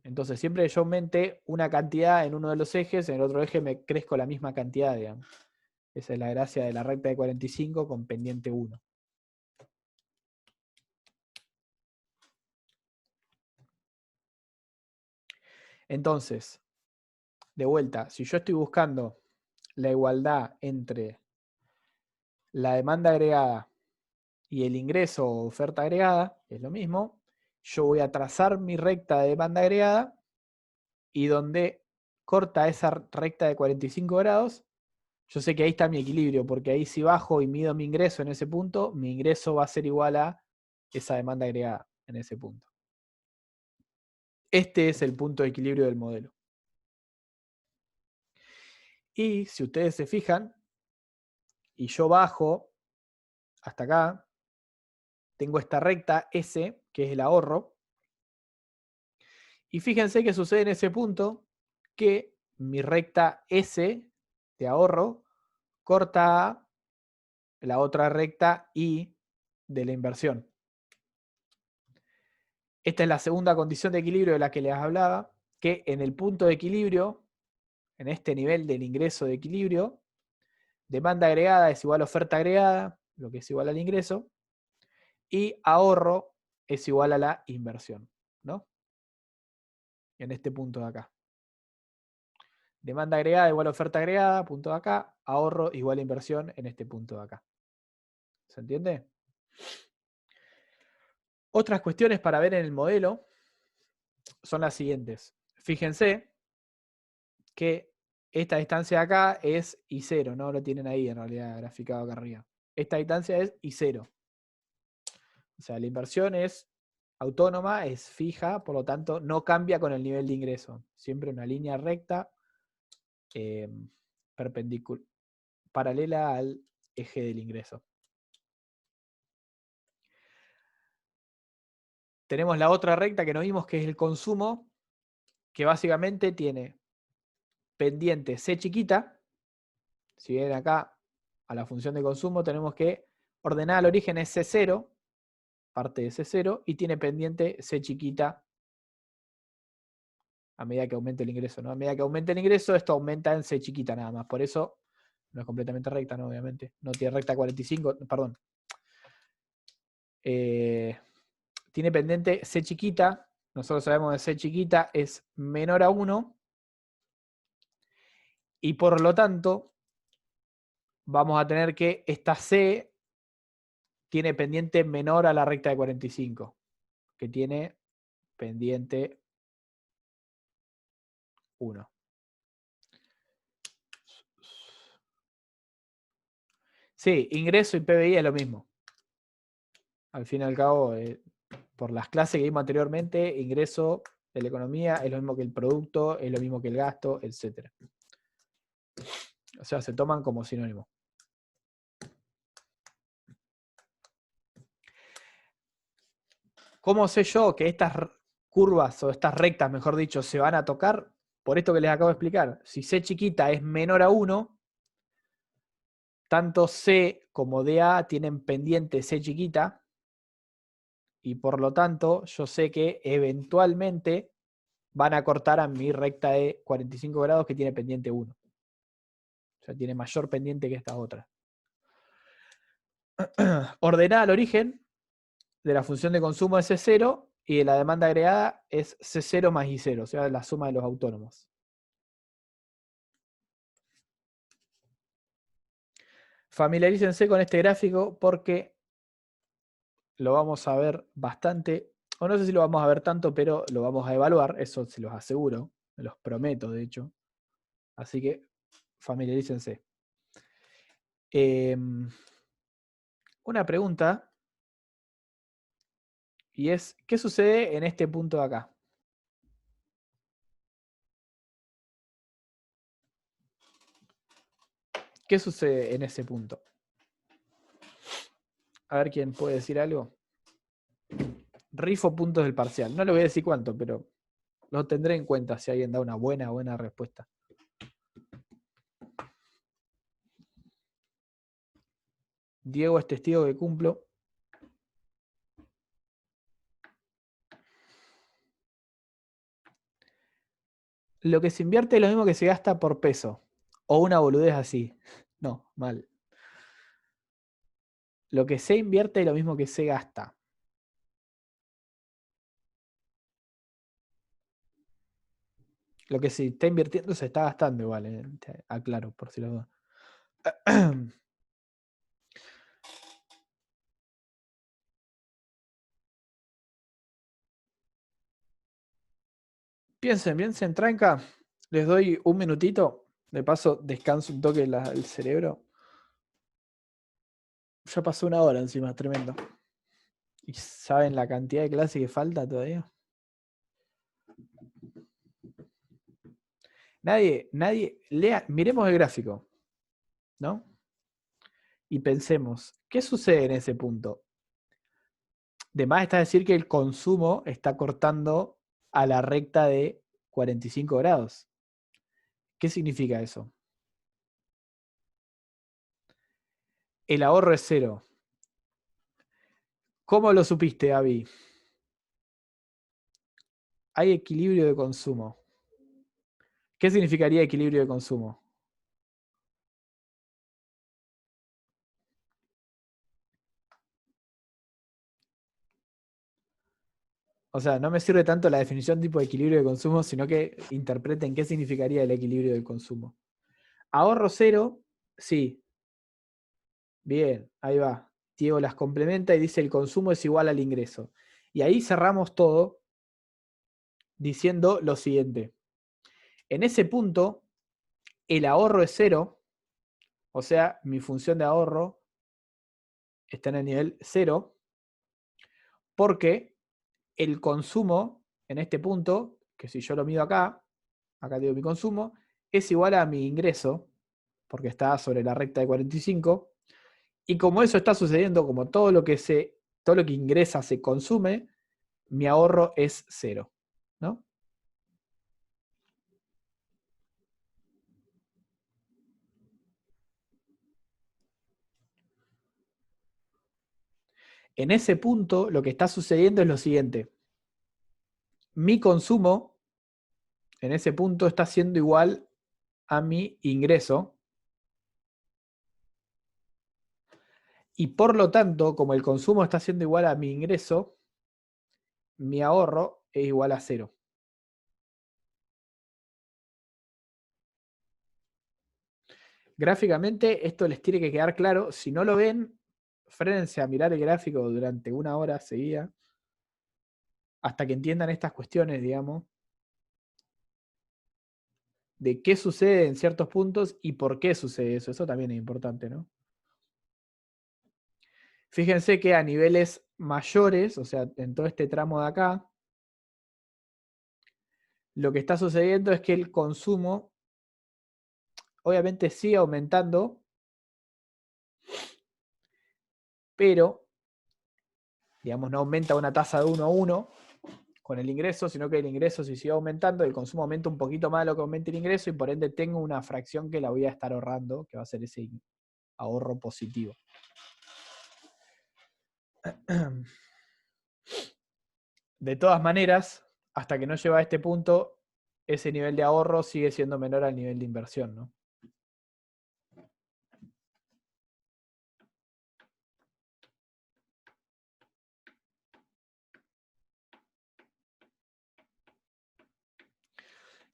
Entonces, siempre que yo aumente una cantidad en uno de los ejes, en el otro eje me crezco la misma cantidad, digamos. Esa es la gracia de la recta de 45 con pendiente 1. Entonces, de vuelta, si yo estoy buscando la igualdad entre la demanda agregada y el ingreso o oferta agregada, es lo mismo, yo voy a trazar mi recta de demanda agregada y donde corta esa recta de 45 grados, yo sé que ahí está mi equilibrio, porque ahí si bajo y mido mi ingreso en ese punto, mi ingreso va a ser igual a esa demanda agregada en ese punto. Este es el punto de equilibrio del modelo. Y si ustedes se fijan, y yo bajo hasta acá, tengo esta recta S, que es el ahorro, y fíjense que sucede en ese punto que mi recta S de ahorro corta a la otra recta I de la inversión. Esta es la segunda condición de equilibrio de la que les hablaba, que en el punto de equilibrio, en este nivel del ingreso de equilibrio, demanda agregada es igual a oferta agregada, lo que es igual al ingreso, y ahorro es igual a la inversión, ¿no? En este punto de acá. Demanda agregada igual a oferta agregada, punto de acá, ahorro igual a inversión en este punto de acá. ¿Se entiende? Otras cuestiones para ver en el modelo son las siguientes. Fíjense que esta distancia de acá es I0, no lo tienen ahí en realidad graficado acá arriba. Esta distancia es I0. O sea, la inversión es autónoma, es fija, por lo tanto no cambia con el nivel de ingreso. Siempre una línea recta perpendicular, paralela al eje del ingreso. Tenemos la otra recta que nos vimos, que es el consumo, que básicamente tiene pendiente C chiquita. Si ven acá a la función de consumo, tenemos que ordenar al origen es C0, parte de C0 y tiene pendiente C chiquita a medida que aumente el ingreso, ¿no? A medida que aumente el ingreso, esto aumenta en C chiquita nada más. Por eso no es completamente recta, ¿no? Obviamente. No tiene recta 45, perdón. Tiene pendiente C chiquita. Nosotros sabemos que C chiquita es menor a 1. Y por lo tanto, vamos a tener que esta C tiene pendiente menor a la recta de 45, que tiene pendiente 1. Sí, ingreso y PBI es lo mismo. Al fin y al cabo, por las clases que vimos anteriormente, ingreso de la economía es lo mismo que el producto, es lo mismo que el gasto, etc. O sea, se toman como sinónimo. ¿Cómo sé yo que estas curvas o estas rectas, mejor dicho, se van a tocar? Por esto que les acabo de explicar. Si C chiquita es menor a 1, tanto C como DA tienen pendiente C chiquita y por lo tanto yo sé que eventualmente van a cortar a mi recta de 45 grados que tiene pendiente 1. O sea, tiene mayor pendiente que esta otra. Ordenada al origen de la función de consumo es C0 y de la demanda agregada es C0 más I0, o sea, la suma de los autónomos. Familiarícense con este gráfico porque lo vamos a ver bastante, o no sé si lo vamos a ver tanto, pero lo vamos a evaluar, eso se los aseguro, me los prometo de hecho. Así que familiarícense. Una pregunta, y es, ¿qué sucede en este punto de acá? ¿Qué sucede en ese punto? A ver quién puede decir algo. Rifo puntos del parcial. No le voy a decir cuánto, pero lo tendré en cuenta si alguien da una buena respuesta. Diego es testigo que cumplo. Lo que se invierte es lo mismo que se gasta por peso. O una boludez así. No, mal. Lo que se invierte es lo mismo que se gasta. Lo que se está invirtiendo se está gastando igual. Te aclaro, por si lo dudas. Piensen, tranca. Les doy un minutito. De paso, descanso un toque el cerebro. Ya pasó una hora encima, tremendo. ¿Y saben la cantidad de clase que falta todavía? Nadie, lea, miremos el gráfico, ¿no? Y pensemos, ¿qué sucede en ese punto? De más está decir que el consumo está cortando a la recta de 45 grados. ¿Qué significa eso? El ahorro es cero. ¿Cómo lo supiste, Avi? Hay equilibrio de consumo. ¿Qué significaría equilibrio de consumo? O sea, no me sirve tanto la definición tipo de equilibrio de consumo, sino que interpreten qué significaría el equilibrio del consumo. Ahorro cero, sí. Bien, ahí va. Diego las complementa y dice el consumo es igual al ingreso. Y ahí cerramos todo diciendo lo siguiente. En ese punto, el ahorro es cero, o sea, mi función de ahorro está en el nivel cero, porque el consumo en este punto, que si yo lo mido acá, acá digo mi consumo, es igual a mi ingreso, porque está sobre la recta de 45, y como eso está sucediendo, como todo lo que ingresa se consume, mi ahorro es cero, ¿no? En ese punto, lo que está sucediendo es lo siguiente. Mi consumo, en ese punto, está siendo igual a mi ingreso. Y por lo tanto, como el consumo está siendo igual a mi ingreso, mi ahorro es igual a 0. Gráficamente, esto les tiene que quedar claro. Si no lo ven, frénense a mirar el gráfico durante 1 hora seguida, hasta que entiendan estas cuestiones, digamos, de qué sucede en ciertos puntos y por qué sucede eso. Eso también es importante, ¿no? Fíjense que a niveles mayores, o sea, en todo este tramo de acá, lo que está sucediendo es que el consumo obviamente sigue aumentando, pero, digamos, no aumenta una tasa de 1 a 1 con el ingreso, sino que el ingreso si sigue aumentando, el consumo aumenta un poquito más de lo que aumenta el ingreso y por ende tengo una fracción que la voy a estar ahorrando, que va a ser ese ahorro positivo. De todas maneras, hasta que no lleva a este punto, ese nivel de ahorro sigue siendo menor al nivel de inversión, ¿no?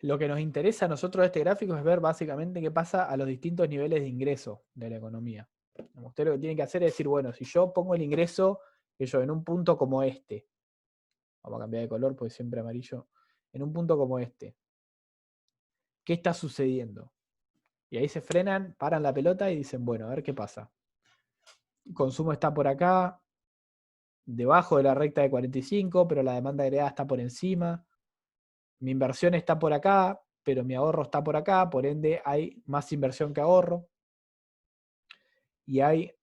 Lo que nos interesa a nosotros de este gráfico es ver básicamente qué pasa a los distintos niveles de ingreso de la economía. Usted lo que tiene que hacer es decir, bueno, si yo pongo el ingreso en un punto como este, vamos a cambiar de color porque siempre amarillo, en un punto como este, ¿qué está sucediendo? Y ahí se frenan, paran la pelota y dicen, bueno, a ver qué pasa. El consumo está por acá, debajo de la recta de 45, pero la demanda agregada está por encima. Mi inversión está por acá, pero mi ahorro está por acá, por ende hay más inversión que ahorro. Y hay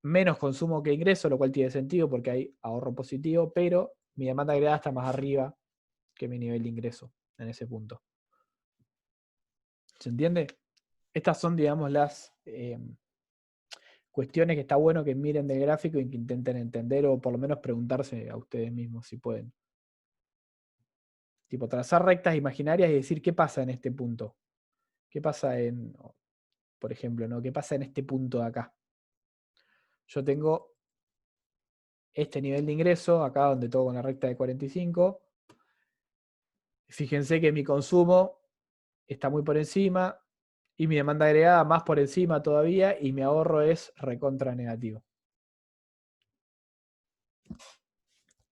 menos consumo que ingreso, lo cual tiene sentido porque hay ahorro positivo, pero mi demanda agregada está más arriba que mi nivel de ingreso en ese punto. ¿Se entiende? Estas son, digamos, las cuestiones que está bueno que miren del gráfico y que intenten entender o por lo menos preguntarse a ustedes mismos si pueden. Tipo, trazar rectas imaginarias y decir qué pasa en este punto. ¿Qué pasa en, por ejemplo, ¿no? ¿Qué pasa en este punto de acá? Yo tengo este nivel de ingreso, acá donde todo con la recta de 45. Fíjense que mi consumo está muy por encima y mi demanda agregada más por encima todavía y mi ahorro es recontra negativo.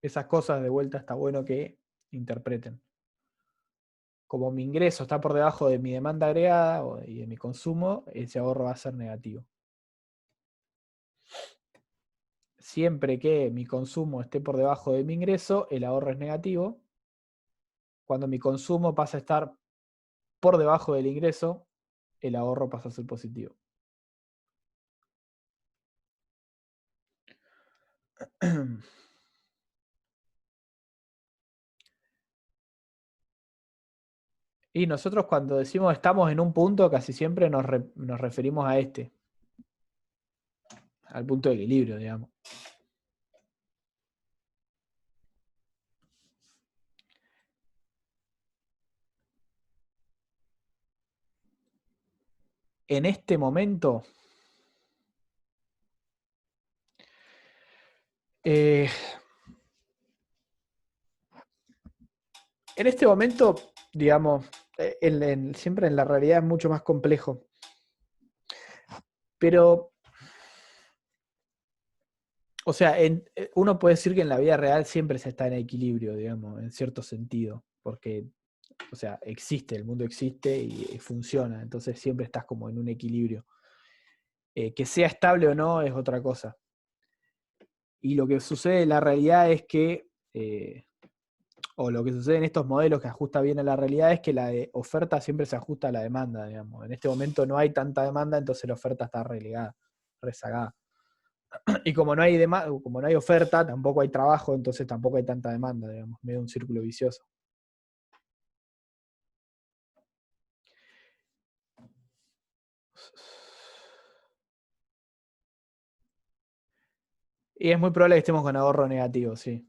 Esas cosas de vuelta está bueno que interpreten. Como mi ingreso está por debajo de mi demanda agregada y de mi consumo, ese ahorro va a ser negativo. Siempre que mi consumo esté por debajo de mi ingreso, el ahorro es negativo. Cuando mi consumo pasa a estar por debajo del ingreso, el ahorro pasa a ser positivo. Y nosotros cuando decimos estamos en un punto, casi siempre nos referimos a este, al punto de equilibrio, digamos. En este momento, en este momento, digamos, siempre en la realidad es mucho más complejo. Pero, o sea, uno puede decir que en la vida real siempre se está en equilibrio, digamos, en cierto sentido, porque, o sea, existe, el mundo existe y funciona, entonces siempre estás como en un equilibrio. Que sea estable o no es otra cosa. Y lo que sucede en la realidad es que, o lo que sucede en estos modelos que ajusta bien a la realidad es que la oferta siempre se ajusta a la demanda, digamos. En este momento no hay tanta demanda, entonces la oferta está relegada, rezagada. Y como no hay oferta, tampoco hay trabajo, entonces tampoco hay tanta demanda, digamos, medio un círculo vicioso. Y es muy probable que estemos con ahorro negativo, sí.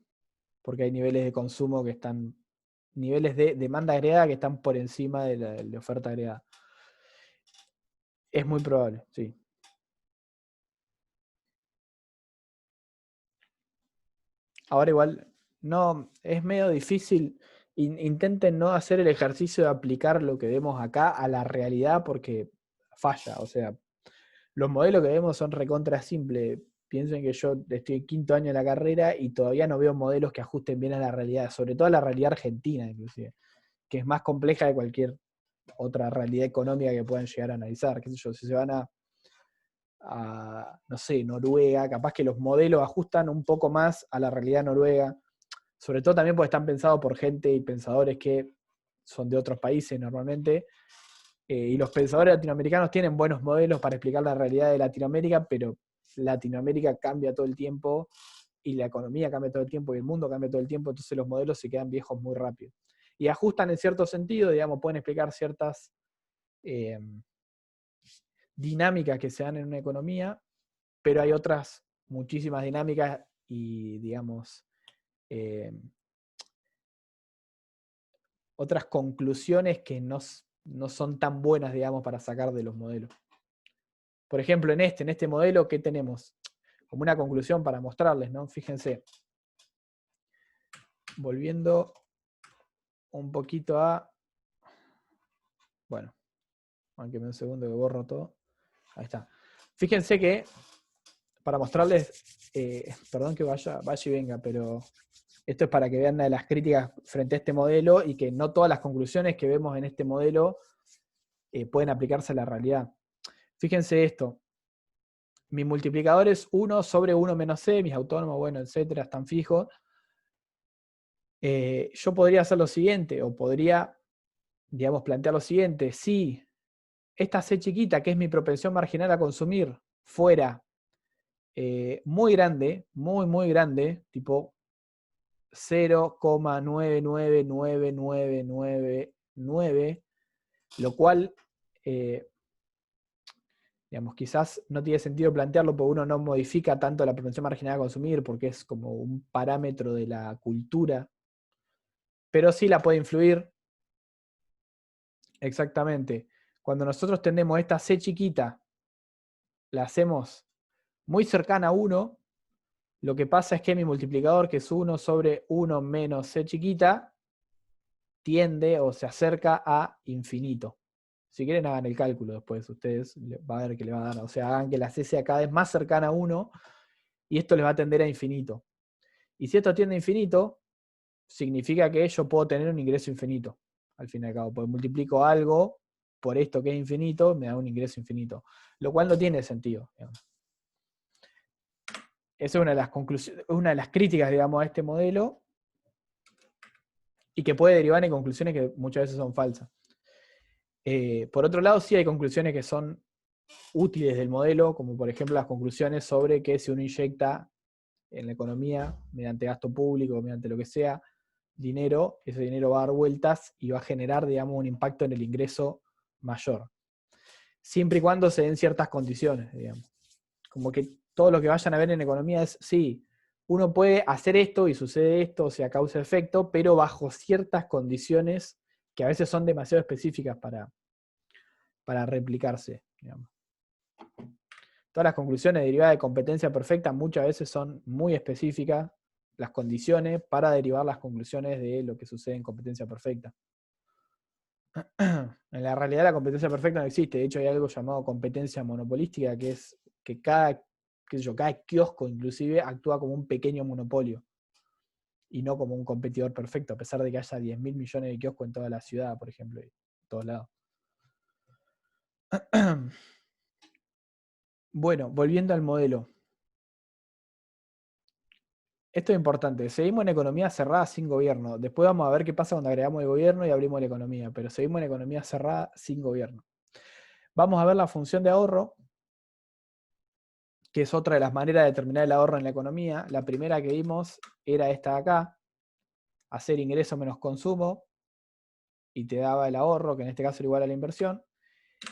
Porque hay niveles de consumo que están, niveles de demanda agregada que están por encima de la oferta agregada. Es muy probable, sí. Ahora igual, no, es medio difícil. Intenten no hacer el ejercicio de aplicar lo que vemos acá a la realidad porque falla. O sea, los modelos que vemos son recontra simples. Piensen que yo estoy en quinto año de la carrera y todavía no veo modelos que ajusten bien a la realidad, sobre todo a la realidad argentina, inclusive, que es más compleja de cualquier otra realidad económica que puedan llegar a analizar. ¿Qué sé yo? Si se van a, no sé, Noruega, capaz que los modelos ajustan un poco más a la realidad noruega, sobre todo también porque están pensados por gente y pensadores que son de otros países normalmente, y los pensadores latinoamericanos tienen buenos modelos para explicar la realidad de Latinoamérica, pero Latinoamérica cambia todo el tiempo, y la economía cambia todo el tiempo, y el mundo cambia todo el tiempo, entonces los modelos se quedan viejos muy rápido. Y ajustan en cierto sentido, digamos, pueden explicar ciertas eh, dinámicas que se dan en una economía, pero hay otras muchísimas dinámicas y, digamos, eh, otras conclusiones que no son tan buenas, digamos, para sacar de los modelos. Por ejemplo, en este modelo, ¿qué tenemos? Como una conclusión para mostrarles, ¿no? Fíjense, volviendo un poquito a... Bueno, aunque me un segundo que borro todo. Ahí está. Fíjense que, para mostrarles, perdón que vaya y venga, pero esto es para que vean las críticas frente a este modelo y que no todas las conclusiones que vemos en este modelo pueden aplicarse a la realidad. Fíjense esto. Mi multiplicador es 1 sobre 1 menos c, mis autónomos, bueno, etcétera, están fijos. Yo podría hacer lo siguiente, o podría, digamos, plantear lo siguiente. Si esta c chiquita, que es mi propensión marginal a consumir, fuera muy grande, muy grande, tipo 0,9999999, lo cual, digamos, quizás no tiene sentido plantearlo porque uno no modifica tanto la propensión marginal a consumir porque es como un parámetro de la cultura, pero sí la puede influir. Exactamente. Cuando nosotros tenemos esta C chiquita, la hacemos muy cercana a 1, lo que pasa es que mi multiplicador, que es 1 sobre 1 menos C chiquita, tiende o se acerca a infinito. Si quieren hagan el cálculo después, ustedes va a ver que le va a dar. O sea, hagan que la C sea cada vez más cercana a 1 y esto les va a tender a infinito. Y si esto tiende a infinito, significa que yo puedo tener un ingreso infinito, al fin y al cabo, porque multiplico algo por esto que es infinito, me da un ingreso infinito, lo cual no tiene sentido. Digamos. Esa es una de las conclusiones, una de las críticas, digamos, a este modelo, y que puede derivar en conclusiones que muchas veces son falsas. Por otro lado, sí hay conclusiones que son útiles del modelo, como por ejemplo las conclusiones sobre que si uno inyecta en la economía, mediante gasto público, mediante lo que sea, dinero, ese dinero va a dar vueltas y va a generar, digamos, un impacto en el ingreso mayor. Siempre y cuando se den ciertas condiciones, digamos. Como que todo lo que vayan a ver en economía es, sí, uno puede hacer esto y sucede esto, o sea, causa-efecto, pero bajo ciertas condiciones que a veces son demasiado específicas para replicarse, digamos. Todas las conclusiones derivadas de competencia perfecta muchas veces son muy específicas, las condiciones para derivar las conclusiones de lo que sucede en competencia perfecta. En la realidad la competencia perfecta no existe, de hecho hay algo llamado competencia monopolística, que es que cada kiosco inclusive actúa como un pequeño monopolio y no como un competidor perfecto, a pesar de que haya 10.000 millones de kioscos en toda la ciudad, por ejemplo, y en todos lados. Bueno, volviendo al modelo. Esto es importante. Seguimos en economía cerrada sin gobierno. Después vamos a ver qué pasa cuando agregamos el gobierno y abrimos la economía. Pero seguimos en economía cerrada sin gobierno. Vamos a ver la función de ahorro, que es otra de las maneras de determinar el ahorro en la economía. La primera que vimos era esta de acá. Hacer ingreso menos consumo. Y te daba el ahorro, que en este caso era igual a la inversión.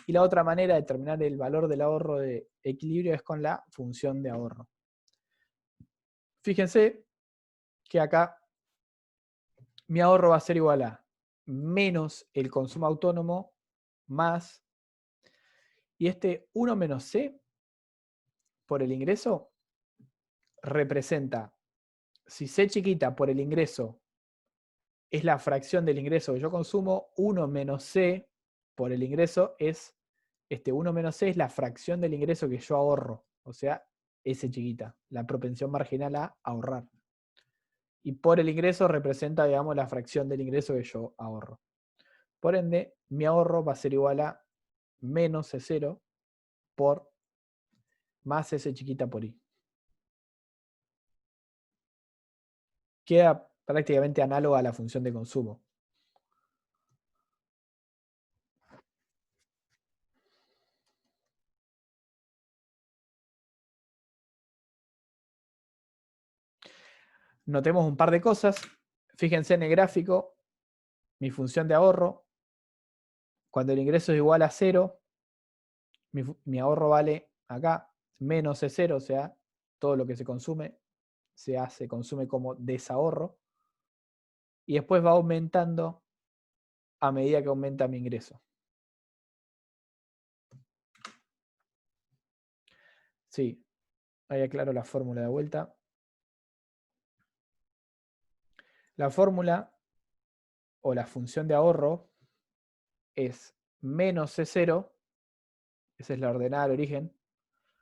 Y la otra manera de determinar el valor del ahorro de equilibrio es con la función de ahorro. Fíjense que acá mi ahorro va a ser igual a menos el consumo autónomo más, y este 1 menos C por el ingreso representa, si C chiquita por el ingreso es la fracción del ingreso que yo consumo, 1 menos C por el ingreso es, 1 menos C es la fracción del ingreso que yo ahorro, o sea, S chiquita, la propensión marginal a ahorrar. Y por el ingreso representa, digamos, la fracción del ingreso que yo ahorro. Por ende, mi ahorro va a ser igual a menos C0 por más S chiquita por I. Queda prácticamente análoga a la función de consumo. Notemos un par de cosas. Fíjense en el gráfico, mi función de ahorro. Cuando el ingreso es igual a 0, mi ahorro vale acá menos C0, o sea, todo lo que se consume se consume como desahorro. Y después va aumentando a medida que aumenta mi ingreso. Sí, ahí aclaro la fórmula de vuelta. La fórmula o la función de ahorro es menos C0, esa es la ordenada al origen,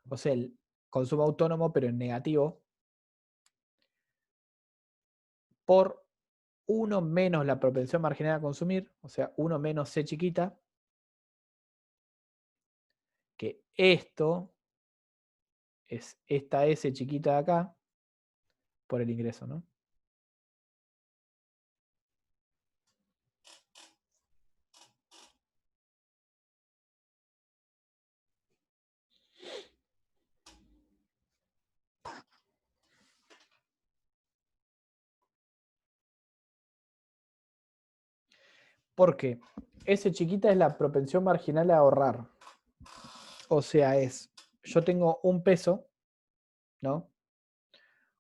o sea, el consumo autónomo pero en negativo, por 1 menos la propensión marginal a consumir, o sea, 1 menos C chiquita, que esto es esta S chiquita de acá, por el ingreso, ¿no? Porque S chiquita es la propensión marginal a ahorrar. O sea, yo tengo un peso, ¿no?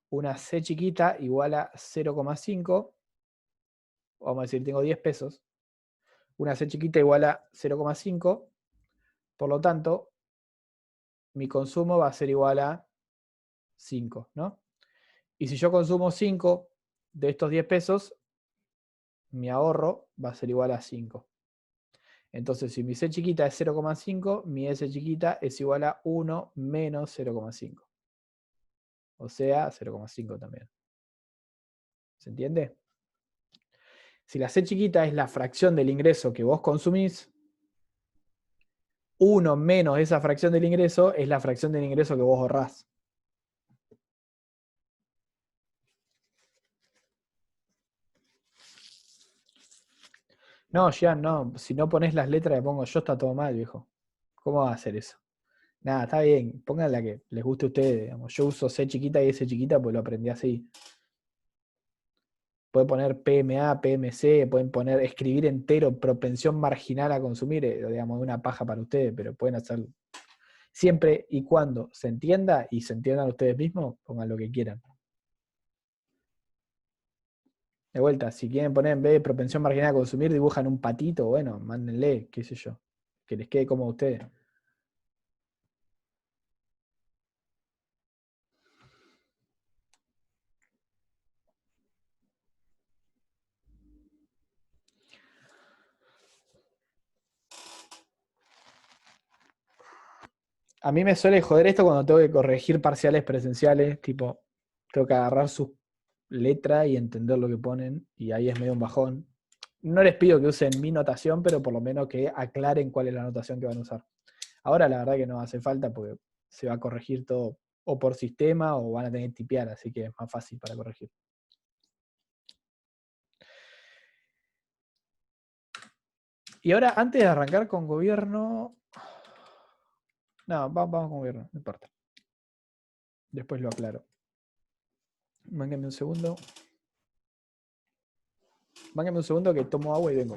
Una C chiquita igual a 0,5. Vamos a decir, tengo 10 pesos. Una C chiquita igual a 0,5. Por lo tanto, mi consumo va a ser igual a 5, ¿no? Y si yo consumo 5 de estos 10 pesos, mi ahorro va a ser igual a 5. Entonces, si mi C chiquita es 0,5, mi S chiquita es igual a 1 menos 0,5. O sea, 0,5 también. ¿Se entiende? Si la C chiquita es la fracción del ingreso que vos consumís, 1 menos esa fracción del ingreso es la fracción del ingreso que vos ahorrás. No, Gian, no. Si no pones las letras que pongo yo, está todo mal, viejo. ¿Cómo va a hacer eso? Nada, está bien. Pongan la que les guste a ustedes. Digamos. Yo uso C chiquita y S chiquita porque lo aprendí así. Pueden poner PMA, PMC, pueden poner escribir entero, propensión marginal a consumir, digamos, una paja para ustedes, pero pueden hacerlo. Siempre y cuando se entienda y se entiendan ustedes mismos, pongan lo que quieran. De vuelta, si quieren poner en vez de propensión marginal a consumir, dibujan un patito, bueno, mándenle, qué sé yo. Que les quede como a ustedes. A mí me suele joder esto cuando tengo que corregir parciales presenciales, tipo, tengo que agarrar su letra y entender lo que ponen, y ahí es medio un bajón. No les pido que usen mi notación, pero por lo menos que aclaren cuál es la notación que van a usar. Ahora la verdad que no hace falta porque se va a corregir todo o por sistema o van a tener que tipear, así que es más fácil para corregir. Y ahora, antes de arrancar con gobierno... No, vamos con gobierno, no importa. Después lo aclaro. Mángame un segundo. Mángame un segundo que tomo agua y vengo.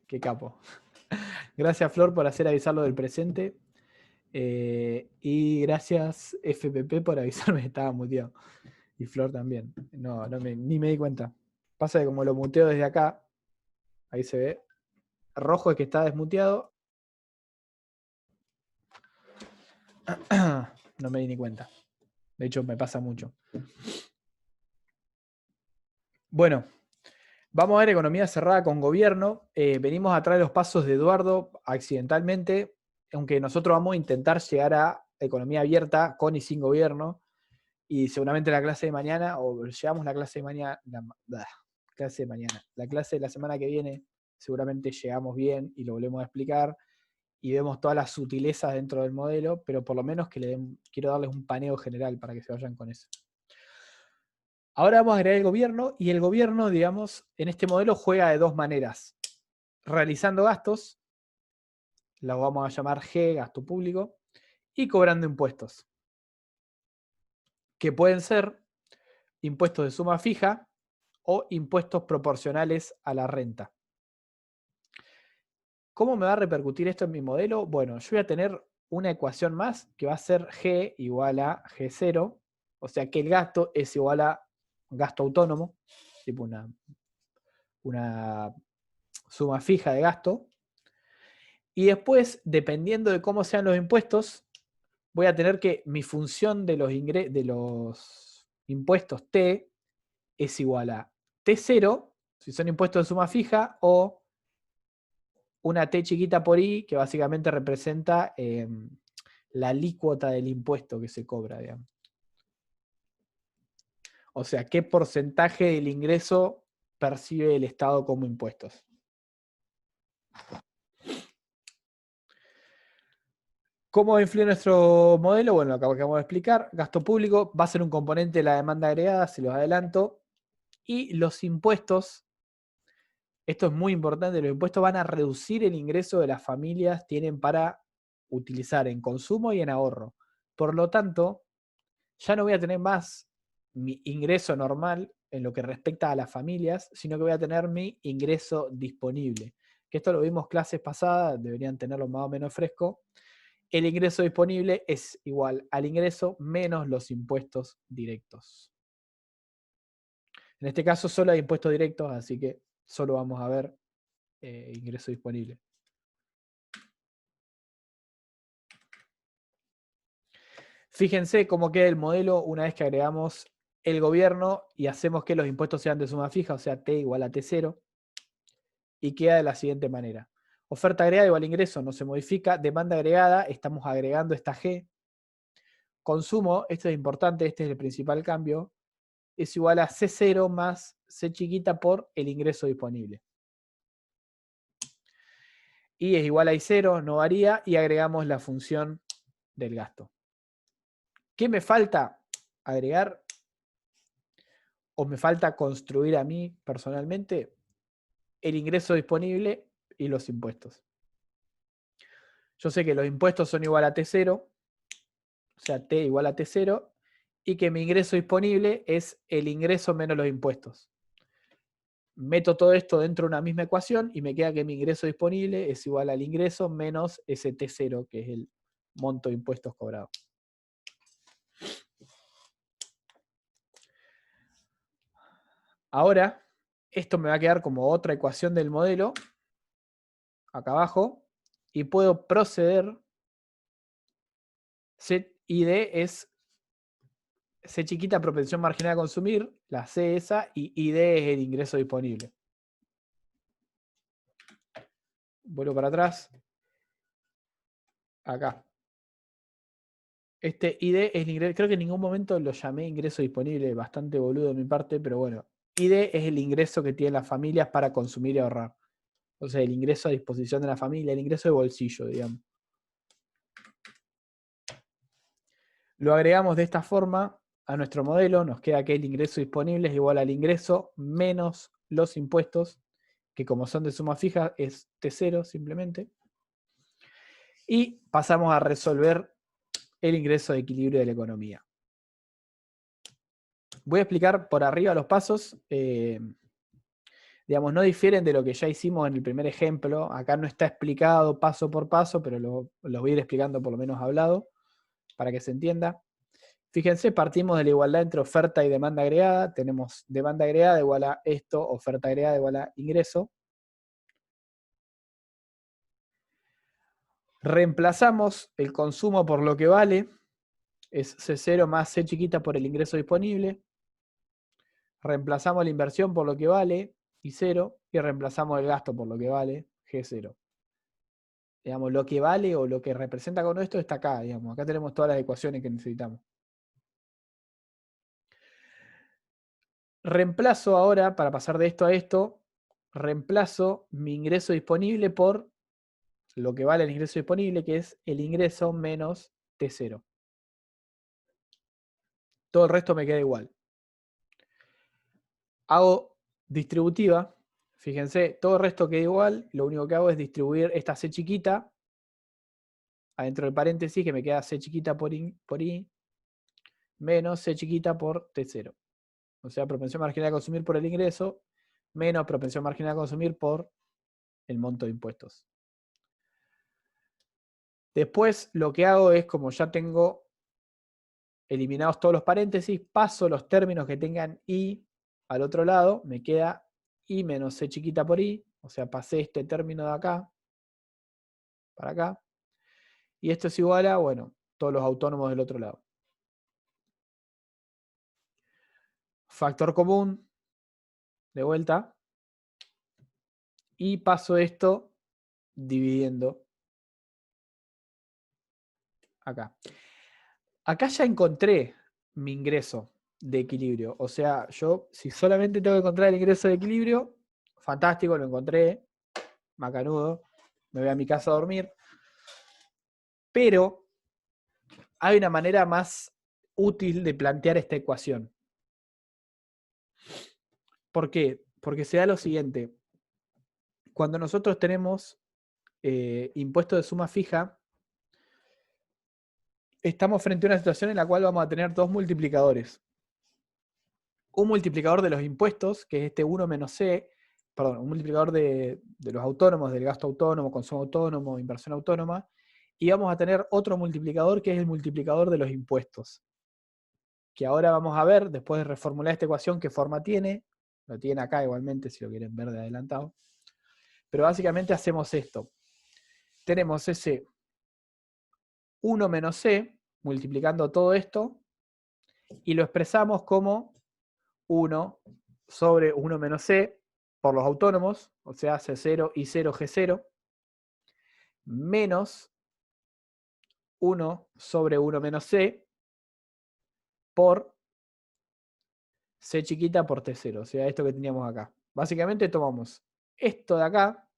Qué capo. Gracias, Flor, por hacer avisarlo del presente. Y gracias, FPP, por avisarme que estaba muteado. Y Flor también. No, ni me di cuenta. Pasa que como lo muteo desde acá, ahí se ve. Rojo es que está desmuteado. No me di ni cuenta. De hecho, me pasa mucho. Bueno, vamos a ver economía cerrada con gobierno. Venimos atrás de los pasos de Eduardo accidentalmente, aunque nosotros vamos a intentar llegar a economía abierta con y sin gobierno. Y seguramente la clase de mañana, o llevamos la clase de mañana, la clase de la semana que viene, seguramente llegamos bien y lo volvemos a explicar y vemos todas las sutilezas dentro del modelo, pero por lo menos quiero darles un paneo general para que se vayan con eso. Ahora vamos a agregar el gobierno, y el gobierno, digamos, en este modelo juega de dos maneras. Realizando gastos, lo vamos a llamar G, gasto público, y cobrando impuestos, que pueden ser impuestos de suma fija o impuestos proporcionales a la renta. ¿Cómo me va a repercutir esto en mi modelo? Bueno, yo voy a tener una ecuación más que va a ser G igual a G0, o sea que el gasto es igual a gasto autónomo, tipo una suma fija de gasto. Y después, dependiendo de cómo sean los impuestos, voy a tener que mi función de los impuestos T es igual a T0, si son impuestos de suma fija, o una T chiquita por I, que básicamente representa la alícuota del impuesto que se cobra, digamos. O sea, qué porcentaje del ingreso percibe el Estado como impuestos. ¿Cómo influye nuestro modelo? Bueno, lo que acabamos de explicar. Gasto público va a ser un componente de la demanda agregada, se los adelanto. Y los impuestos, esto es muy importante, los impuestos van a reducir el ingreso de las familias, tienen para utilizar en consumo y en ahorro. Por lo tanto, ya no voy a tener más mi ingreso normal en lo que respecta a las familias, sino que voy a tener mi ingreso disponible. Que esto lo vimos clases pasadas, deberían tenerlo más o menos fresco. El ingreso disponible es igual al ingreso menos los impuestos directos. En este caso solo hay impuestos directos, así que solo vamos a ver ingreso disponible. Fíjense cómo queda el modelo una vez que agregamos el gobierno y hacemos que los impuestos sean de suma fija, o sea, T igual a T0, y queda de la siguiente manera. Oferta agregada igual a ingreso, no se modifica. Demanda agregada, estamos agregando esta G. Consumo, esto es importante, este es el principal cambio, es igual a C0 más C chiquita por el ingreso disponible. Y es igual a I0, no varía, y agregamos la función del gasto. ¿Qué me falta agregar? ¿O me falta construir a mí personalmente? El ingreso disponible y los impuestos. Yo sé que los impuestos son igual a T0, o sea, T igual a T0, y que mi ingreso disponible es el ingreso menos los impuestos. Meto todo esto dentro de una misma ecuación y me queda que mi ingreso disponible es igual al ingreso menos ese T0, que es el monto de impuestos cobrados. Ahora, esto me va a quedar como otra ecuación del modelo, acá abajo, y puedo proceder. CID es C chiquita, propensión marginal a consumir, la C esa, y ID es el ingreso disponible. Vuelvo para atrás. Acá. Este ID es el ingreso, creo que en ningún momento lo llamé ingreso disponible, bastante boludo de mi parte, pero bueno. ID es el ingreso que tienen las familias para consumir y ahorrar. O sea, el ingreso a disposición de la familia, el ingreso de bolsillo, digamos. Lo agregamos de esta forma a nuestro modelo, nos queda que el ingreso disponible es igual al ingreso menos los impuestos, que como son de suma fija es T0 simplemente. Y pasamos a resolver el ingreso de equilibrio de la economía. Voy a explicar por arriba los pasos. digamos, no difieren de lo que ya hicimos en el primer ejemplo. Acá no está explicado paso por paso, pero lo voy a ir explicando por lo menos hablado, para que se entienda. Fíjense, partimos de la igualdad entre oferta y demanda agregada. Tenemos demanda agregada igual a esto, oferta agregada igual a ingreso. Reemplazamos el consumo por lo que vale. Es C0 más C chiquita por el ingreso disponible. Reemplazamos la inversión por lo que vale, I0. Y reemplazamos el gasto por lo que vale, G0. Digamos, lo que vale o lo que representa con esto está acá. Digamos. Acá tenemos todas las ecuaciones que necesitamos. Reemplazo ahora, para pasar de esto a esto, reemplazo mi ingreso disponible por lo que vale el ingreso disponible, que es el ingreso menos T0. Todo el resto me queda igual. Hago distributiva. Fíjense, todo el resto queda igual. Lo único que hago es distribuir esta C chiquita adentro del paréntesis, que me queda C chiquita por I menos C chiquita por T0. O sea, propensión marginal a consumir por el ingreso menos propensión marginal a consumir por el monto de impuestos. Después lo que hago es, como ya tengo eliminados todos los paréntesis, paso los términos que tengan I al otro lado, me queda I menos C chiquita por I, o sea, pasé este término de acá para acá, y esto es igual a, bueno, todos los autónomos del otro lado. Factor común, de vuelta, y paso esto dividiendo acá. Acá ya encontré mi ingreso de equilibrio. O sea, yo si solamente tengo que encontrar el ingreso de equilibrio, fantástico, lo encontré, macanudo, me voy a mi casa a dormir. Pero hay una manera más útil de plantear esta ecuación. ¿Por qué? Porque se da lo siguiente. Cuando nosotros tenemos impuesto de suma fija, estamos frente a una situación en la cual vamos a tener dos multiplicadores. Un multiplicador de los impuestos, que es este 1 menos C, perdón, un multiplicador de los autónomos, del gasto autónomo, consumo autónomo, inversión autónoma, y vamos a tener otro multiplicador que es el multiplicador de los impuestos, que ahora vamos a ver, después de reformular esta ecuación, qué forma tiene. Lo tiene acá igualmente, si lo quieren ver de adelantado. Pero básicamente hacemos esto. Tenemos ese 1 menos C, multiplicando todo esto, y lo expresamos como 1 sobre 1 menos C por los autónomos, o sea, C0 y 0 G0, menos 1 sobre 1 menos C por C chiquita por T0, o sea, esto que teníamos acá. Básicamente tomamos esto de acá,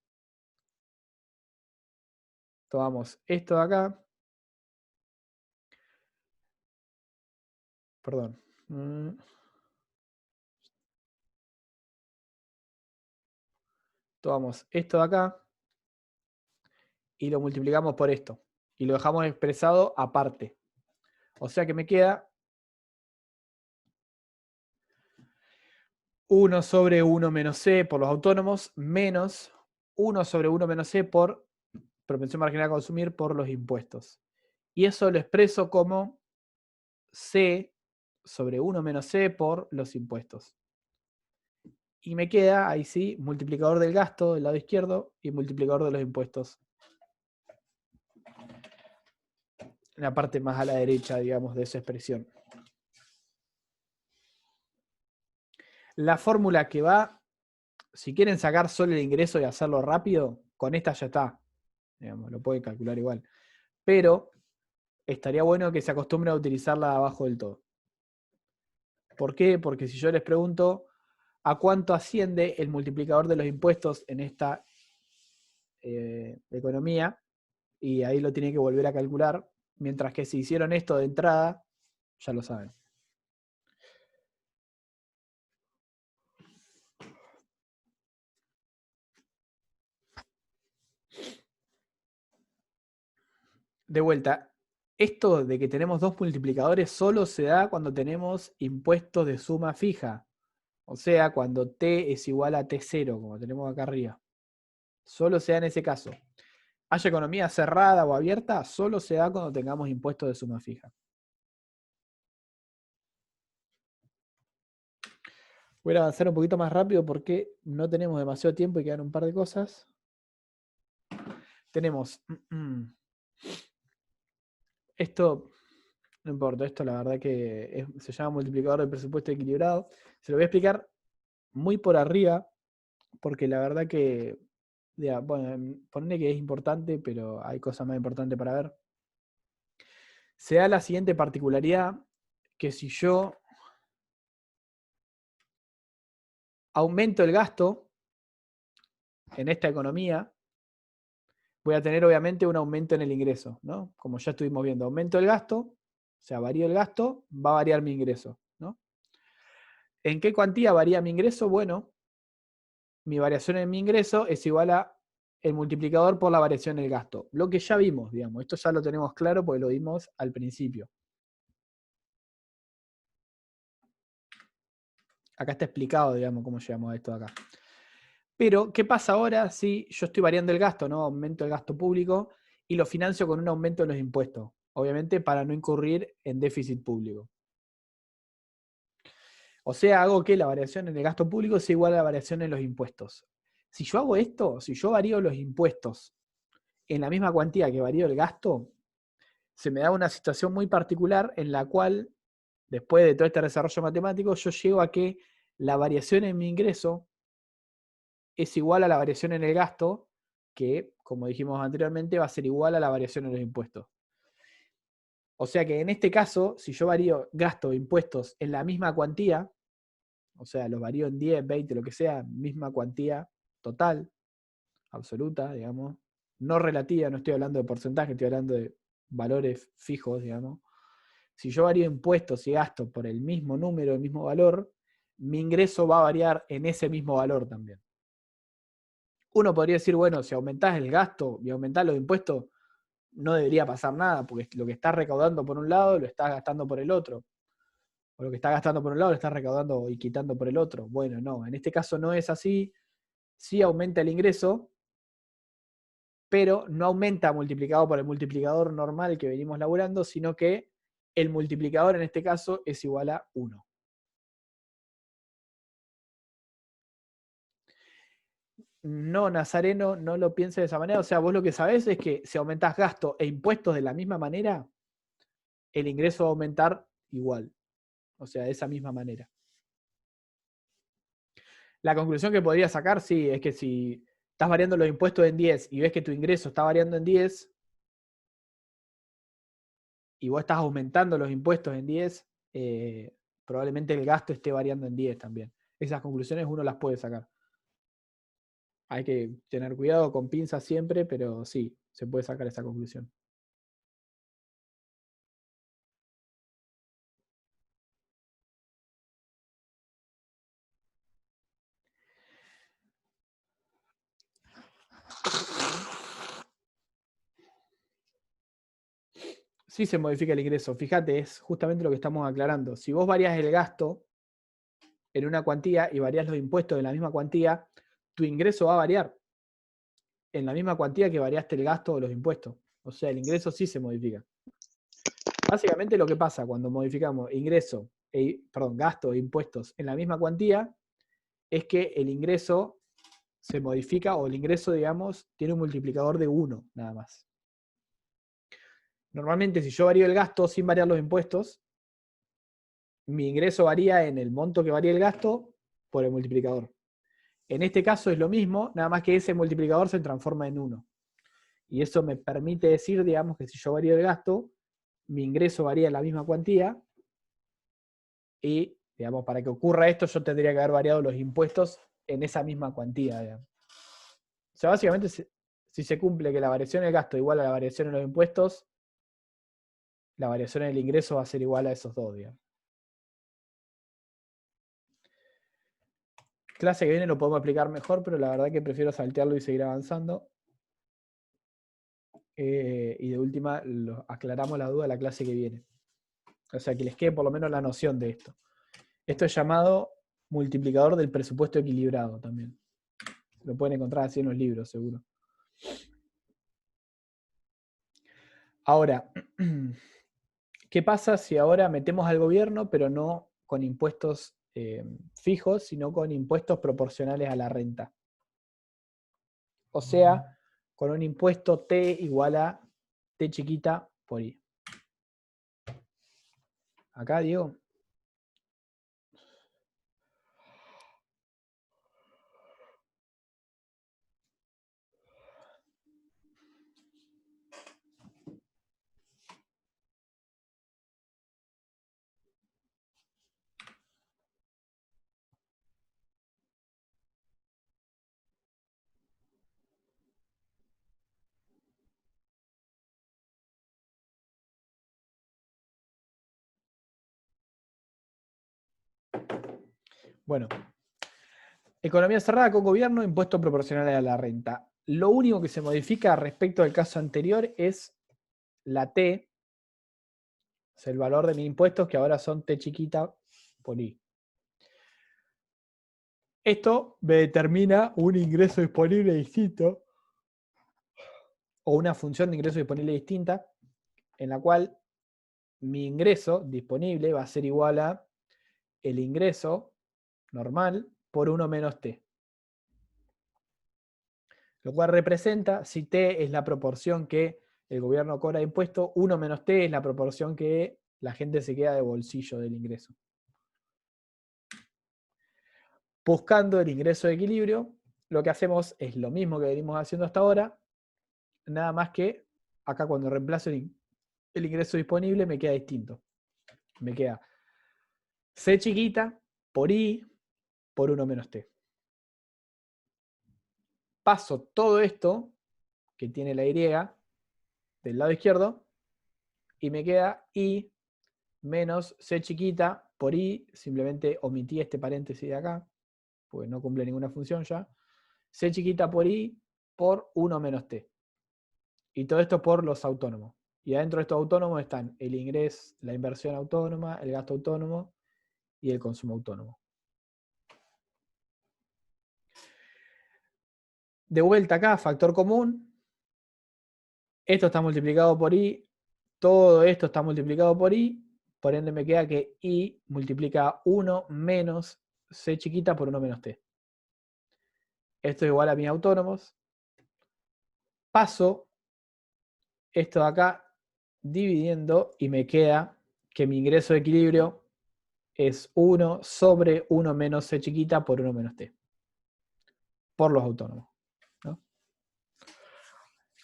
tomamos esto de acá, perdón, tomamos esto de acá y lo multiplicamos por esto. Y lo dejamos expresado aparte. O sea que me queda 1 sobre 1 menos C por los autónomos menos 1 sobre 1 menos C por propensión marginal a consumir por los impuestos. Y eso lo expreso como C sobre 1 menos C por los impuestos. Y me queda, ahí sí, multiplicador del gasto del lado izquierdo y multiplicador de los impuestos en la parte más a la derecha, digamos, de esa expresión. La fórmula que va, si quieren sacar solo el ingreso y hacerlo rápido, con esta ya está. Digamos, lo pueden calcular igual. Pero estaría bueno que se acostumbren a utilizarla abajo del todo. ¿Por qué? Porque si yo les pregunto a cuánto asciende el multiplicador de los impuestos en esta economía, y ahí lo tienen que volver a calcular, mientras que si hicieron esto de entrada, ya lo saben. De vuelta, esto de que tenemos dos multiplicadores solo se da cuando tenemos impuestos de suma fija. O sea, cuando t es igual a t0, como tenemos acá arriba. Solo se da en ese caso. Haya economía cerrada o abierta, solo se da cuando tengamos impuestos de suma fija. Voy a avanzar un poquito más rápido porque no tenemos demasiado tiempo y quedan un par de cosas. Tenemos esto, no importa, esto la verdad que se llama multiplicador de presupuesto equilibrado. Se lo voy a explicar muy por arriba porque la verdad que, bueno, ponle que es importante, pero hay cosas más importantes para ver. Se da la siguiente particularidad, que si yo aumento el gasto en esta economía, voy a tener obviamente un aumento en el ingreso, ¿no? Como ya estuvimos viendo, aumento el gasto, o sea, varío el gasto, va a variar mi ingreso, ¿no? ¿En qué cuantía varía mi ingreso? Bueno, mi variación en mi ingreso es igual a el multiplicador por la variación en el gasto. Lo que ya vimos, digamos, esto ya lo tenemos claro porque lo vimos al principio. Acá está explicado, digamos, cómo llegamos a esto de acá. Pero, ¿qué pasa ahora si yo estoy variando el gasto, ¿no? Aumento el gasto público y lo financio con un aumento de los impuestos? Obviamente para no incurrir en déficit público. O sea, hago que la variación en el gasto público sea igual a la variación en los impuestos. Si yo hago esto, si yo varío los impuestos en la misma cuantía que varío el gasto, se me da una situación muy particular en la cual, después de todo este desarrollo matemático, yo llego a que la variación en mi ingreso es igual a la variación en el gasto, que, como dijimos anteriormente, va a ser igual a la variación en los impuestos. O sea que en este caso, si yo varío gasto e impuestos en la misma cuantía, o sea, los varío en 10, 20, lo que sea, misma cuantía total, absoluta, digamos, no relativa, no estoy hablando de porcentaje, estoy hablando de valores fijos, digamos. Si yo varío impuestos y gastos por el mismo número, el mismo valor, mi ingreso va a variar en ese mismo valor también. Uno podría decir, bueno, si aumentás el gasto y aumentás los impuestos, no debería pasar nada, porque lo que estás recaudando por un lado lo estás gastando por el otro. O lo que estás gastando por un lado lo estás recaudando y quitando por el otro. Bueno, no, en este caso no es así. Sí aumenta el ingreso, pero no aumenta multiplicado por el multiplicador normal que venimos laburando, sino que el multiplicador en este caso es igual a 1. No, Nazareno, no lo pienses de esa manera. O sea, vos lo que sabés es que si aumentás gasto e impuestos de la misma manera, el ingreso va a aumentar igual. O sea, de esa misma manera. La conclusión que podría sacar, sí, es que si estás variando los impuestos en 10 y ves que tu ingreso está variando en 10 y vos estás aumentando los impuestos en 10, probablemente el gasto esté variando en 10 también. Esas conclusiones uno las puede sacar. Hay que tener cuidado con pinzas siempre, pero sí, se puede sacar esa conclusión. Sí se modifica el ingreso. Fíjate, es justamente lo que estamos aclarando. Si vos variás el gasto en una cuantía y variás los impuestos en la misma cuantía, tu ingreso va a variar en la misma cuantía que variaste el gasto o los impuestos. O sea, el ingreso sí se modifica. Básicamente lo que pasa cuando modificamos gasto e impuestos en la misma cuantía es que el ingreso se modifica o el ingreso, digamos, tiene un multiplicador de 1 nada más. Normalmente si yo varío el gasto sin variar los impuestos, mi ingreso varía en el monto que varía el gasto por el multiplicador. En este caso es lo mismo, nada más que ese multiplicador se transforma en 1. Y eso me permite decir, digamos, que si yo varío el gasto, mi ingreso varía en la misma cuantía y, digamos, para que ocurra esto yo tendría que haber variado los impuestos en esa misma cuantía, digamos. O sea, básicamente, si se cumple que la variación del gasto es igual a la variación en los impuestos, la variación en el ingreso va a ser igual a esos dos, digamos. Clase que viene lo podemos explicar mejor, pero la verdad que prefiero saltearlo y seguir avanzando. Y de última, aclaramos la duda de la clase que viene. O sea, que les quede por lo menos la noción de esto. Esto es llamado multiplicador del presupuesto equilibrado también. Lo pueden encontrar así en los libros, seguro. Ahora, ¿qué pasa si ahora metemos al gobierno, pero no con impuestos fijos, sino con impuestos proporcionales a la renta? O sea, con un impuesto T igual a T chiquita por I. Acá, Diego. Bueno, economía cerrada con gobierno, impuestos proporcionales a la renta. Lo único que se modifica respecto al caso anterior es la T, o sea, el valor de mis impuestos, que ahora son T chiquita por I. Esto me determina un ingreso disponible distinto, o una función de ingreso disponible distinta, en la cual mi ingreso disponible va a ser igual a el ingreso normal por 1 menos T. Lo cual representa, si T es la proporción que el gobierno cobra de impuesto, 1 menos T es la proporción que la gente se queda de bolsillo del ingreso. Buscando el ingreso de equilibrio, lo que hacemos es lo mismo que venimos haciendo hasta ahora, nada más que acá cuando reemplazo el ingreso disponible me queda distinto. Me queda C chiquita por I por 1 menos T. Paso todo esto que tiene la Y del lado izquierdo y me queda I menos C chiquita por I, simplemente omití este paréntesis de acá, porque no cumple ninguna función ya, C chiquita por I por 1 menos T. Y todo esto por los autónomos. Y adentro de estos autónomos están el ingreso, la inversión autónoma, el gasto autónomo y el consumo autónomo. De vuelta acá, factor común. Esto está multiplicado por I, todo esto está multiplicado por I, por ende me queda que I multiplica 1 menos C chiquita por 1 menos T. Esto es igual a mis autónomos. Paso esto de acá dividiendo y me queda que mi ingreso de equilibrio es 1 sobre 1 menos C chiquita por 1 menos T. Por los autónomos, ¿no?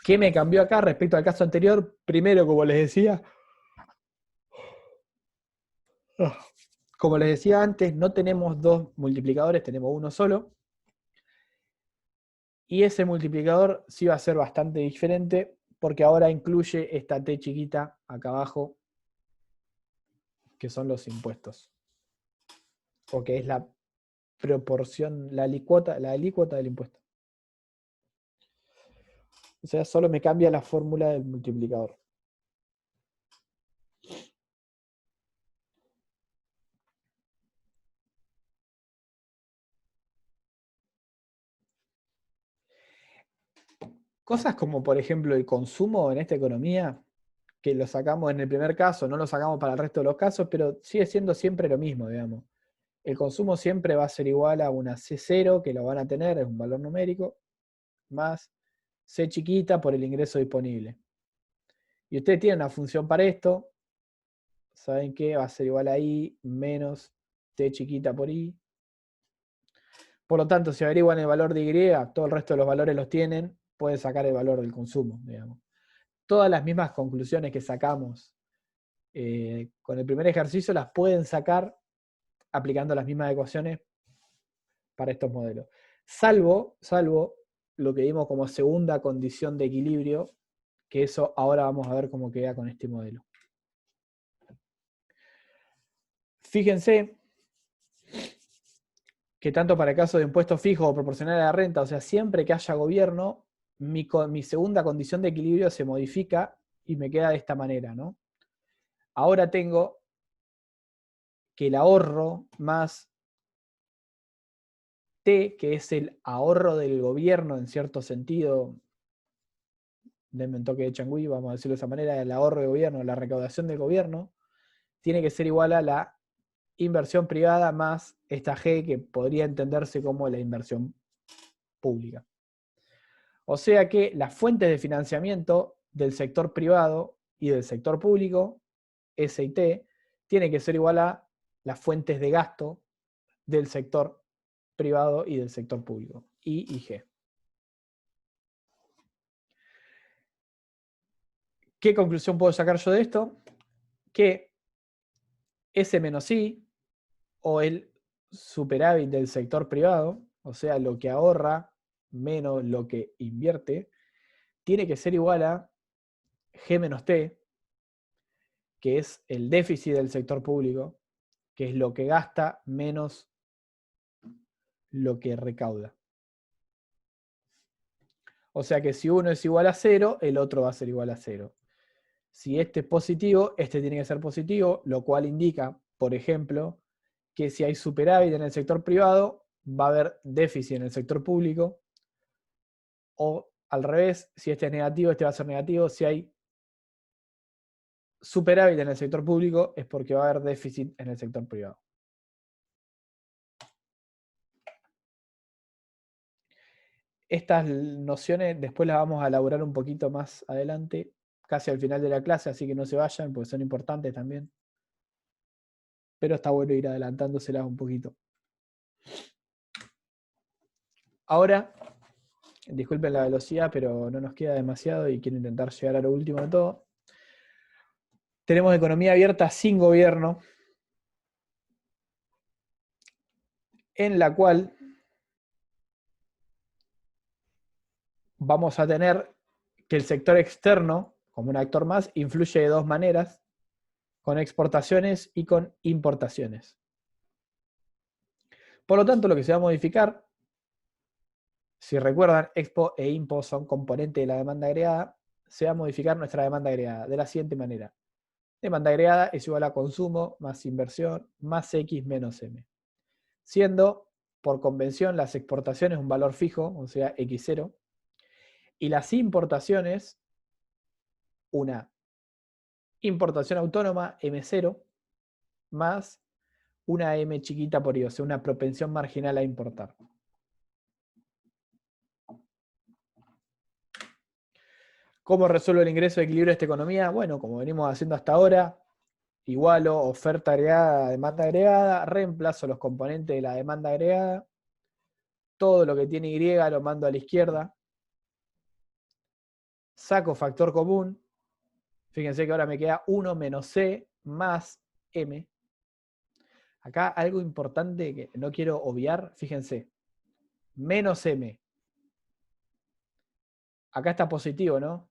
¿Qué me cambió acá respecto al caso anterior? Primero, como les decía antes, no tenemos dos multiplicadores, tenemos uno solo. Y ese multiplicador sí va a ser bastante diferente porque ahora incluye esta T chiquita acá abajo, que son los impuestos. O que es la proporción, la alícuota del impuesto. O sea, solo me cambia la fórmula del multiplicador. Cosas como, por ejemplo, el consumo en esta economía, que lo sacamos en el primer caso, no lo sacamos para el resto de los casos, pero sigue siendo siempre lo mismo, digamos. El consumo siempre va a ser igual a una C0, que lo van a tener, es un valor numérico, más C chiquita por el ingreso disponible. Y ustedes tienen una función para esto, saben que va a ser igual a I menos T chiquita por I. Por lo tanto, si averiguan el valor de Y, todo el resto de los valores los tienen, pueden sacar el valor del consumo, digamos. Todas las mismas conclusiones que sacamos con el primer ejercicio las pueden sacar aplicando las mismas ecuaciones para estos modelos. Salvo lo que vimos como segunda condición de equilibrio, que eso ahora vamos a ver cómo queda con este modelo. Fíjense que tanto para el caso de impuesto fijo o proporcional a la renta, o sea, siempre que haya gobierno, mi segunda condición de equilibrio se modifica y me queda de esta manera, ¿no? Ahora tengo que el ahorro más T, que es el ahorro del gobierno en cierto sentido, denme un toque de changüí, vamos a decirlo de esa manera, el ahorro del gobierno, la recaudación del gobierno, tiene que ser igual a la inversión privada más esta G, que podría entenderse como la inversión pública. O sea que las fuentes de financiamiento del sector privado y del sector público, S y T, tienen que ser igual a las fuentes de gasto del sector privado y del sector público, I y G. ¿Qué conclusión puedo sacar yo de esto? Que S menos I, o el superávit del sector privado, o sea, lo que ahorra menos lo que invierte, tiene que ser igual a G menos T, que es el déficit del sector público, que es lo que gasta menos lo que recauda. O sea que si uno es igual a 0, el otro va a ser igual a 0. Si este es positivo, este tiene que ser positivo, lo cual indica, por ejemplo, que si hay superávit en el sector privado, va a haber déficit en el sector público, o al revés, si este es negativo, este va a ser negativo. Si hay superávit en el sector público, es porque va a haber déficit en el sector privado. Estas nociones después las vamos a elaborar un poquito más adelante, casi al final de la clase, así que no se vayan, porque son importantes también. Pero está bueno ir adelantándoselas un poquito. Ahora, disculpen la velocidad, pero no nos queda demasiado y quiero intentar llegar a lo último de todo. Tenemos economía abierta sin gobierno, en la cual vamos a tener que el sector externo, como un actor más, influye de dos maneras, con exportaciones y con importaciones. Por lo tanto, lo que se va a modificar, si recuerdan, Expo e Impo son componentes de la demanda agregada, se va a modificar nuestra demanda agregada de la siguiente manera. Demanda agregada es igual a consumo más inversión más X menos M. Siendo, por convención, las exportaciones un valor fijo, o sea, X0, y las importaciones una importación autónoma M0 más una M chiquita por I, o sea, una propensión marginal a importar. ¿Cómo resuelve el ingreso de equilibrio de esta economía? Bueno, como venimos haciendo hasta ahora, igualo oferta agregada a demanda agregada, reemplazo los componentes de la demanda agregada, todo lo que tiene Y lo mando a la izquierda, saco factor común, fíjense que ahora me queda 1 menos C más M. Acá algo importante que no quiero obviar, fíjense, menos M. Acá está positivo, ¿no?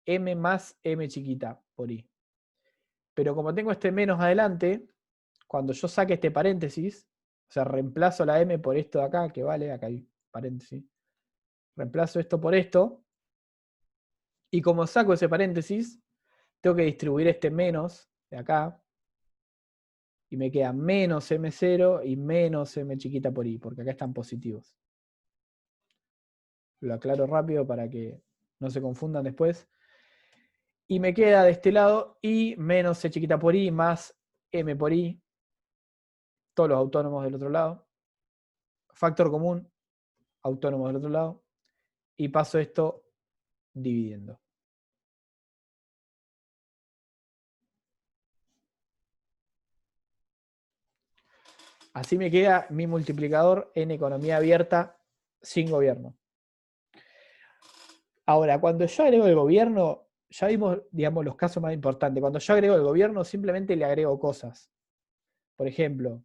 M más M chiquita por I. Pero como tengo este menos adelante, cuando yo saque este paréntesis, o sea, reemplazo la M por esto de acá, que vale, acá hay paréntesis, reemplazo esto por esto, y como saco ese paréntesis, tengo que distribuir este menos de acá, y me queda menos M0 y menos M chiquita por I, porque acá están positivos. Lo aclaro rápido para que no se confundan después. Y me queda de este lado I menos C chiquita por I más M por I, todos los autónomos del otro lado. Factor común, autónomos del otro lado. Y paso esto dividiendo. Así me queda mi multiplicador en economía abierta sin gobierno. Ahora, cuando yo agrego el gobierno, ya vimos, digamos, los casos más importantes. Cuando yo agrego el gobierno, simplemente le agrego cosas. Por ejemplo,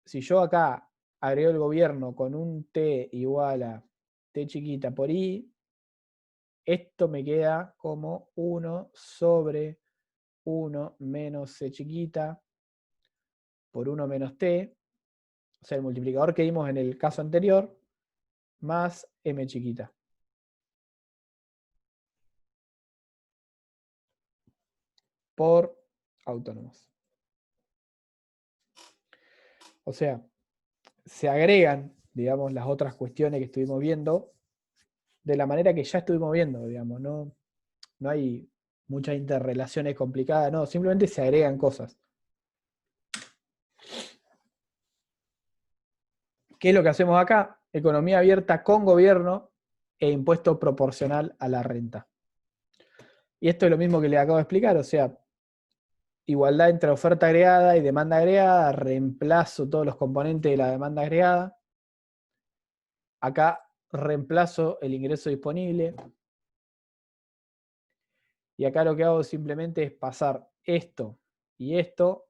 si yo acá agrego el gobierno con un T igual a T chiquita por I, esto me queda como 1 sobre 1 menos C chiquita por 1 menos T, o sea, el multiplicador que vimos en el caso anterior, más M chiquita. Por autónomos. O sea, se agregan, digamos, las otras cuestiones que estuvimos viendo de la manera que ya estuvimos viendo, digamos, no hay muchas interrelaciones complicadas, no, simplemente se agregan cosas. ¿Qué es lo que hacemos acá? Economía abierta con gobierno e impuesto proporcional a la renta. Y esto es lo mismo que les acabo de explicar, o sea, igualdad entre oferta agregada y demanda agregada, reemplazo todos los componentes de la demanda agregada. Acá reemplazo el ingreso disponible. Y acá lo que hago simplemente es pasar esto y esto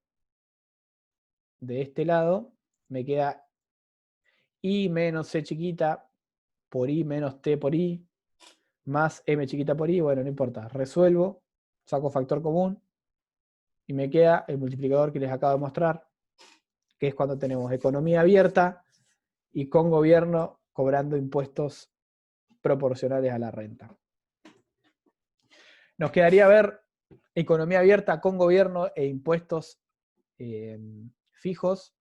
de este lado. Me queda I menos C chiquita por I menos T por I más M chiquita por I. Bueno, no importa. Resuelvo, saco factor común y me queda el multiplicador que les acabo de mostrar, que es cuando tenemos economía abierta y con gobierno cobrando impuestos proporcionales a la renta. Nos quedaría ver economía abierta con gobierno e impuestos fijos,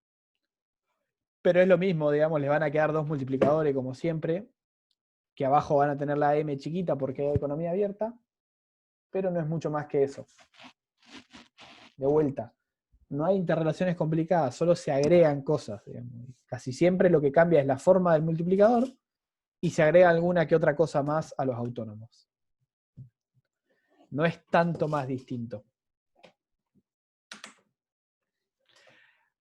pero es lo mismo, digamos, les van a quedar dos multiplicadores como siempre, que abajo van a tener la M chiquita porque hay economía abierta, pero no es mucho más que eso. De vuelta, no hay interrelaciones complicadas, solo se agregan cosas, digamos. Casi siempre lo que cambia es la forma del multiplicador y se agrega alguna que otra cosa más a los autónomos. No es tanto más distinto.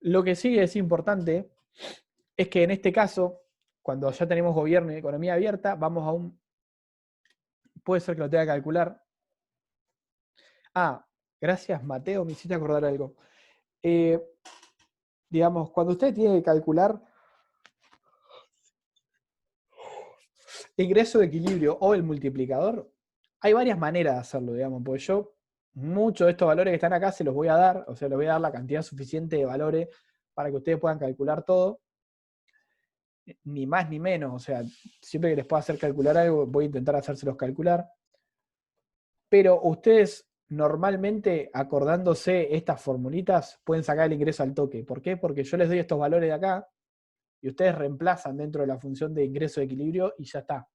Lo que sí es importante es que en este caso, cuando ya tenemos gobierno y economía abierta, vamos a un... Puede ser que lo tenga que calcular. Ah, gracias Mateo, me hiciste acordar algo. Digamos, cuando usted tiene que calcular ingreso de equilibrio o el multiplicador, hay varias maneras de hacerlo, digamos, porque yo muchos de estos valores que están acá se los voy a dar, o sea, les voy a dar la cantidad suficiente de valores para que ustedes puedan calcular todo, ni más ni menos, o sea, siempre que les pueda hacer calcular algo, voy a intentar hacérselos calcular, pero ustedes normalmente acordándose estas formulitas pueden sacar el ingreso al toque. ¿Por qué? Porque yo les doy estos valores de acá y ustedes reemplazan dentro de la función de ingreso de equilibrio y ya está.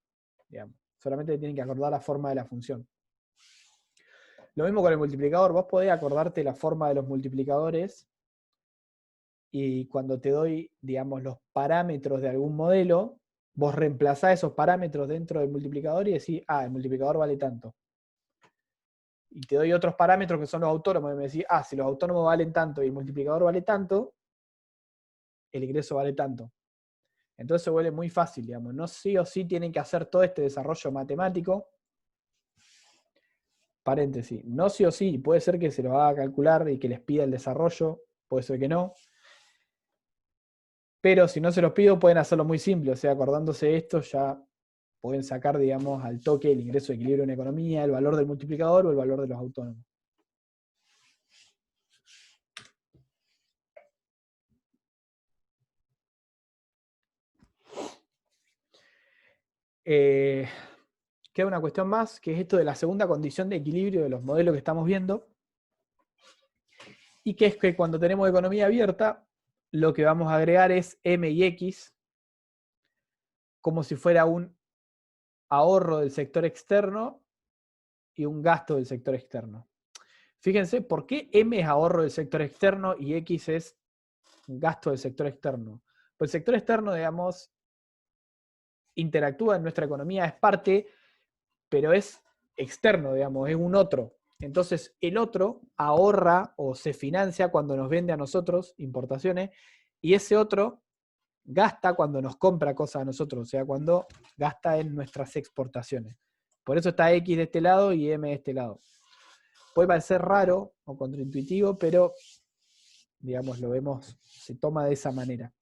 Digamos. Solamente tienen que acordar la forma de la función. Lo mismo con el multiplicador. Vos podés acordarte la forma de los multiplicadores y cuando te doy, digamos, los parámetros de algún modelo, vos reemplazás esos parámetros dentro del multiplicador y decís, ah, el multiplicador vale tanto. Y te doy otros parámetros que son los autónomos, y me decís, ah, si los autónomos valen tanto y el multiplicador vale tanto, el ingreso vale tanto. Entonces se vuelve muy fácil, digamos. No sí o sí tienen que hacer todo este desarrollo matemático. Paréntesis. No sí o sí, puede ser que se lo haga calcular y que les pida el desarrollo, puede ser que no. Pero si no se los pido, pueden hacerlo muy simple. O sea, acordándose esto, ya pueden sacar, digamos, al toque el ingreso de equilibrio en economía, el valor del multiplicador o el valor de los autónomos. Queda una cuestión más, que es esto de la segunda condición de equilibrio de los modelos que estamos viendo. Y que es que cuando tenemos economía abierta, lo que vamos a agregar es M y X, como si fuera un ahorro del sector externo y un gasto del sector externo. Fíjense, ¿por qué M es ahorro del sector externo y X es gasto del sector externo? Pues el sector externo, digamos, interactúa en nuestra economía, es parte, pero es externo, digamos, es un otro. Entonces, el otro ahorra o se financia cuando nos vende a nosotros importaciones y ese otro gasta cuando nos compra cosas a nosotros, o sea, cuando gasta en nuestras exportaciones. Por eso está X de este lado y M de este lado. Puede parecer raro o contraintuitivo, pero digamos, lo vemos, se toma de esa manera.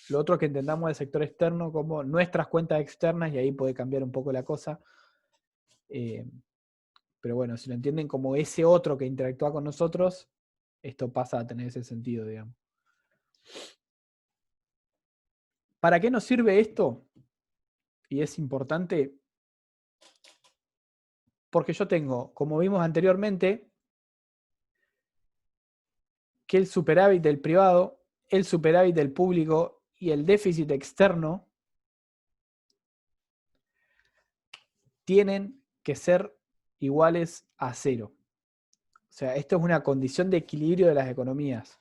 Lo otro es que entendamos el sector externo como nuestras cuentas externas y ahí puede cambiar un poco la cosa. Pero bueno, si lo entienden como ese otro que interactúa con nosotros, esto pasa a tener ese sentido, digamos. ¿Para qué nos sirve esto? Y es importante porque yo tengo, como vimos anteriormente, que el superávit del privado el superávit del público y el déficit externo tienen que ser iguales a cero. O sea, esto es una condición de equilibrio de las economías.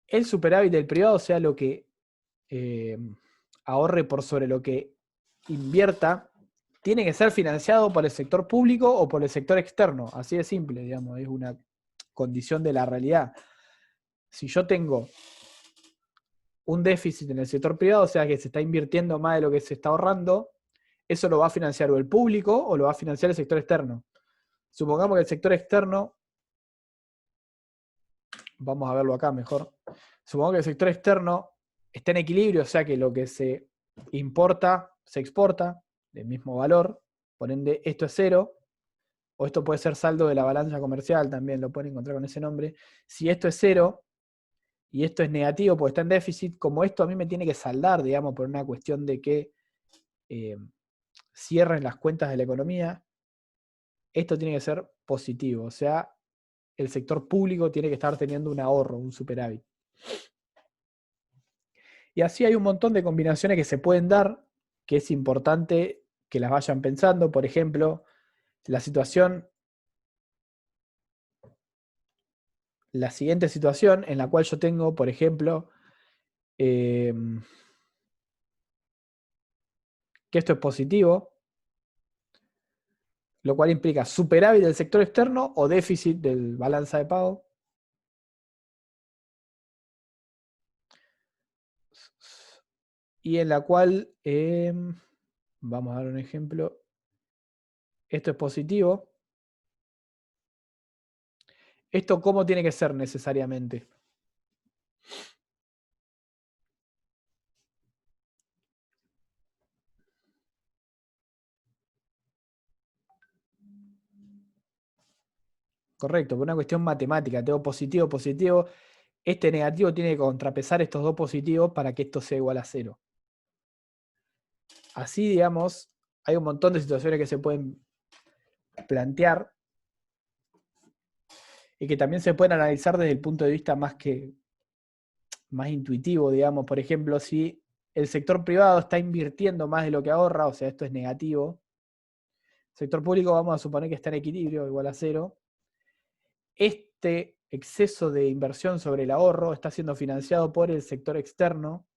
El superávit del privado, o sea, lo que ahorre por sobre lo que invierta, tiene que ser financiado por el sector público o por el sector externo. Así de simple, digamos, es una condición de la realidad. Si yo tengo un déficit en el sector privado, o sea que se está invirtiendo más de lo que se está ahorrando, eso lo va a financiar o el público o lo va a financiar el sector externo. Supongamos que el sector externo, vamos a verlo acá mejor, supongamos que el sector externo está en equilibrio, o sea que lo que se importa se exporta del mismo valor, por ende esto es cero, o esto puede ser saldo de la balanza comercial, también lo pueden encontrar con ese nombre. Si esto es cero y esto es negativo porque está en déficit, como esto a mí me tiene que saldar, digamos, por una cuestión de que cierren las cuentas de la economía, esto tiene que ser positivo, o sea, el sector público tiene que estar teniendo un ahorro, un superávit. Y así hay un montón de combinaciones que se pueden dar, que es importante que las vayan pensando. Por ejemplo, la siguiente situación en la cual yo tengo, por ejemplo, que esto es positivo, lo cual implica superávit del sector externo o déficit del balanza de pago. Y en la cual, vamos a dar un ejemplo, esto es positivo. ¿Esto cómo tiene que ser necesariamente? Correcto, por una cuestión matemática. Tengo positivo, positivo. Este negativo tiene que contrapesar estos dos positivos para que esto sea igual a cero. Así, digamos, hay un montón de situaciones que se pueden plantear y que también se pueden analizar desde el punto de vista más intuitivo, digamos. Por ejemplo, si el sector privado está invirtiendo más de lo que ahorra, o sea, esto es negativo. El sector público vamos a suponer que está en equilibrio, igual a cero. Este exceso de inversión sobre el ahorro está siendo financiado por el sector externo,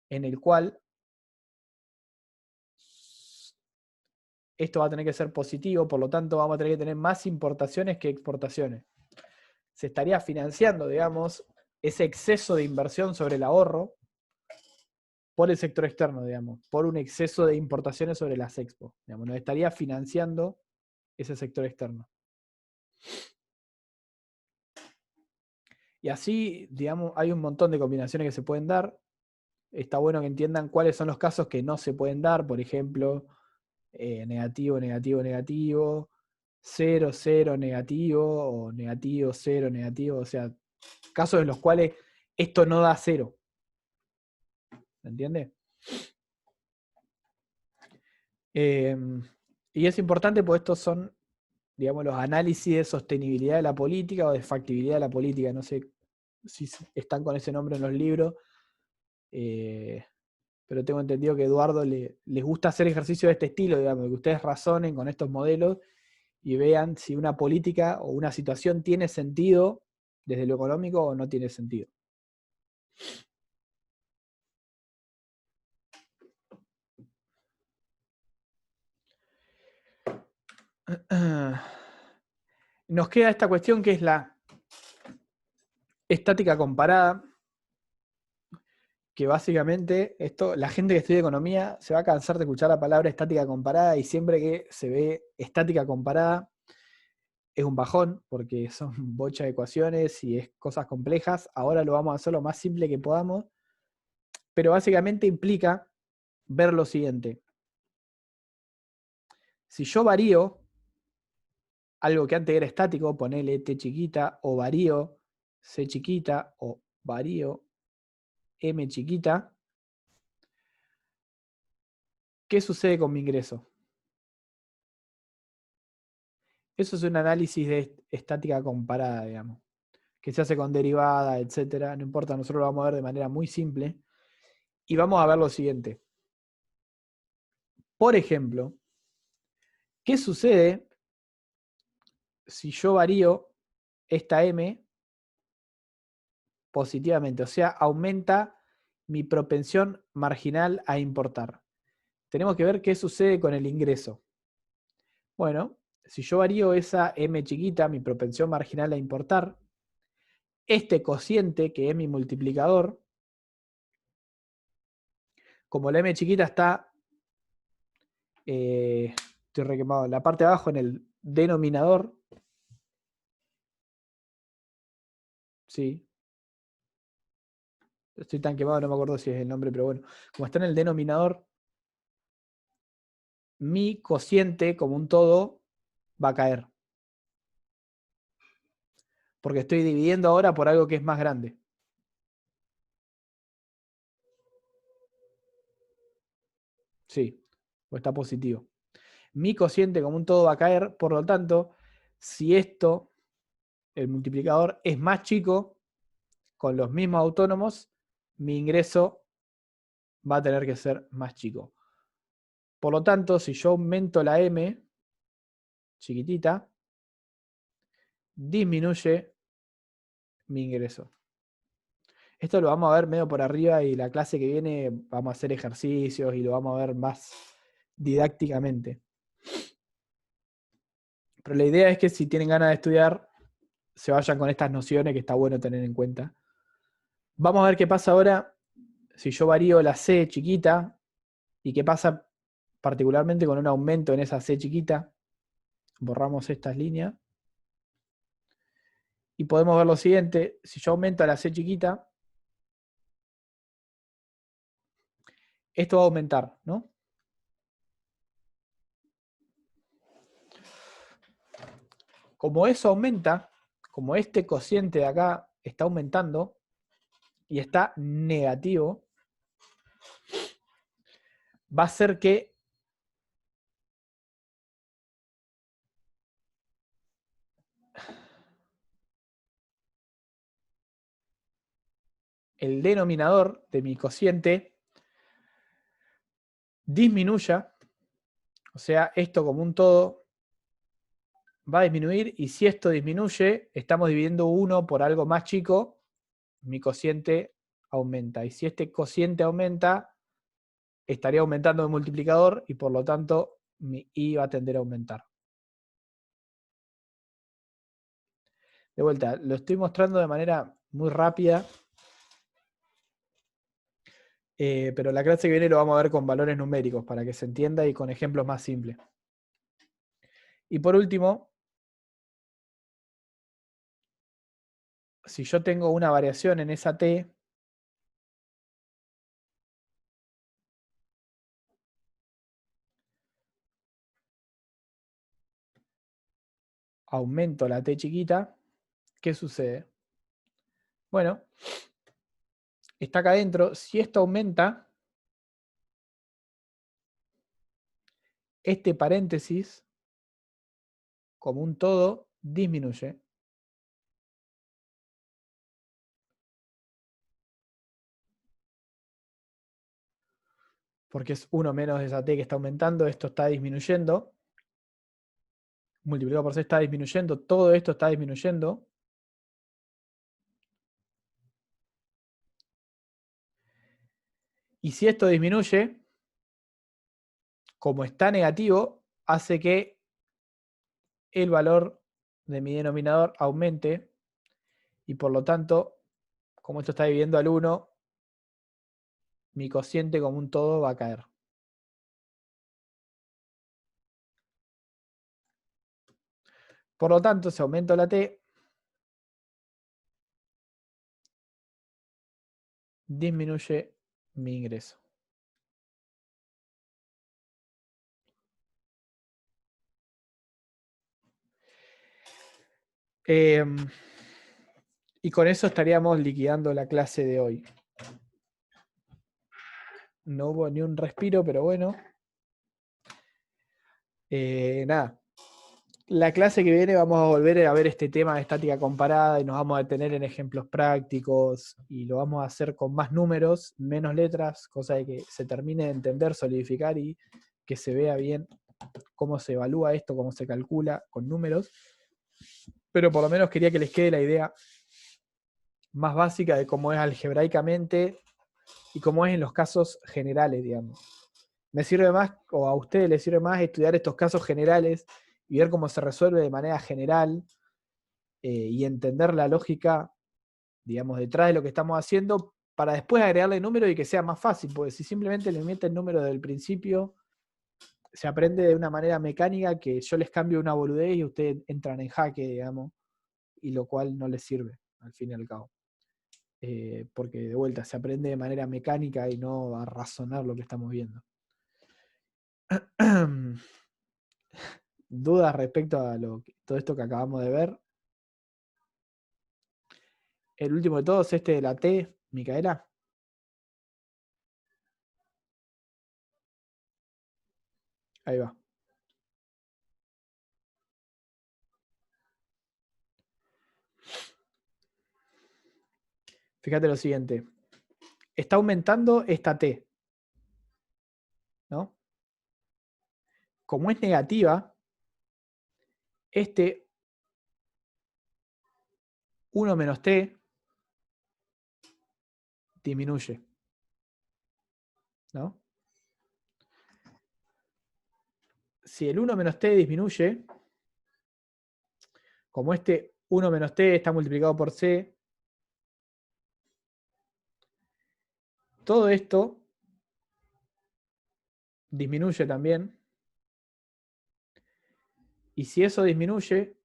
en el cual esto va a tener que ser positivo, por lo tanto vamos a tener que tener más importaciones que exportaciones. Se estaría financiando, digamos, ese exceso de inversión sobre el ahorro por el sector externo, digamos, por un exceso de importaciones sobre las expo. Digamos, nos estaría financiando ese sector externo. Y así, digamos, hay un montón de combinaciones que se pueden dar. Está bueno que entiendan cuáles son los casos que no se pueden dar, por ejemplo, negativo, negativo, negativo, 0, 0, negativo, o negativo, 0, negativo, o sea, casos en los cuales esto no da 0. ¿Me entiende? Y es importante porque estos son, digamos, los análisis de sostenibilidad de la política o de factibilidad de la política. No sé si están con ese nombre en los libros, pero tengo entendido que a Eduardo les gusta hacer ejercicios de este estilo, digamos, que ustedes razonen con estos modelos y vean si una política o una situación tiene sentido desde lo económico o no tiene sentido. Nos queda esta cuestión que es la estática comparada, que básicamente esto, la gente que estudia economía se va a cansar de escuchar la palabra estática comparada y siempre que se ve estática comparada es un bajón porque son bocha de ecuaciones y es cosas complejas. Ahora lo vamos a hacer lo más simple que podamos, pero básicamente implica ver lo siguiente. Si yo varío algo que antes era estático, ponele T chiquita, o varío C chiquita, o varío M chiquita, ¿qué sucede con mi ingreso? Eso es un análisis de estática comparada, digamos. que se hace con derivada, etcétera. No importa, nosotros lo vamos a ver de manera muy simple. Y vamos a ver lo siguiente. Por ejemplo, ¿qué sucede si yo varío esta M positivamente? O sea, aumenta mi propensión marginal a importar. Tenemos que ver qué sucede con el ingreso. Bueno, si yo varío esa M chiquita, mi propensión marginal a importar, este cociente, que es mi multiplicador, como la M chiquita está, estoy requemado, en la parte de abajo en el denominador, sí, estoy tan quemado, no me acuerdo si es el nombre, pero bueno, como está en el denominador, mi cociente como un todo va a caer. Porque estoy dividiendo ahora por algo que es más grande. Sí, o está positivo. Mi cociente como un todo va a caer, por lo tanto, si esto, el multiplicador, es más chico, con los mismos autónomos, mi ingreso va a tener que ser más chico. Por lo tanto, si yo aumento la M chiquitita, disminuye mi ingreso. Esto lo vamos a ver medio por arriba y la clase que viene vamos a hacer ejercicios y lo vamos a ver más didácticamente. Pero la idea es que si tienen ganas de estudiar, se vayan con estas nociones que está bueno tener en cuenta. Vamos a ver qué pasa ahora si yo varío la C chiquita y qué pasa particularmente con un aumento en esa C chiquita. Borramos estas líneas. Y podemos ver lo siguiente, si yo aumento la C chiquita, esto va a aumentar, ¿no? Como eso aumenta, como este cociente de acá está aumentando y está negativo, va a hacer que el denominador de mi cociente disminuya, o sea, esto como un todo va a disminuir, y si esto disminuye, estamos dividiendo 1 por algo más chico, mi cociente aumenta. Y si este cociente aumenta, estaría aumentando el multiplicador y por lo tanto mi I va a tender a aumentar. De vuelta, lo estoy mostrando de manera muy rápida, pero la clase que viene lo vamos a ver con valores numéricos para que se entienda y con ejemplos más simples. Y por último, si yo tengo una variación en esa T, aumento la T chiquita, ¿qué sucede? Bueno, está acá adentro. Si esto aumenta, este paréntesis, como un todo, disminuye. Porque es 1 menos de esa T que está aumentando, esto está disminuyendo. Multiplicado por C está disminuyendo, todo esto está disminuyendo. Y si esto disminuye, como está negativo, hace que el valor de mi denominador aumente y por lo tanto, como esto está dividiendo al 1, mi cociente como un todo va a caer. Por lo tanto, si aumento la T, disminuye mi ingreso. Y con eso estaríamos liquidando la clase de hoy. No hubo ni un respiro, pero bueno. Nada. La clase que viene vamos a volver a ver este tema de estática comparada y nos vamos a detener en ejemplos prácticos y lo vamos a hacer con más números, menos letras, cosa de que se termine de entender, solidificar y que se vea bien cómo se evalúa esto, cómo se calcula con números. Pero por lo menos quería que les quede la idea más básica de cómo es algebraicamente y cómo es en los casos generales, digamos. Me sirve más, o a ustedes les sirve más estudiar estos casos generales y ver cómo se resuelve de manera general y entender la lógica, digamos, detrás de lo que estamos haciendo para después agregarle número y que sea más fácil, porque si simplemente le meten número desde el principio, se aprende de una manera mecánica que yo les cambio una boludez y ustedes entran en jaque, digamos, y lo cual no les sirve, al fin y al cabo. Porque de vuelta se aprende de manera mecánica y no a razonar lo que estamos viendo. ¿Dudas respecto a todo esto que acabamos de ver? El último de todos, este de la T, Micaela. Ahí va. Fíjate lo siguiente. Está aumentando esta T, ¿no? Como es negativa, este 1 menos T disminuye, ¿no? Si el 1 menos T disminuye, como este 1 menos T está multiplicado por C, todo esto disminuye también. Y si eso disminuye,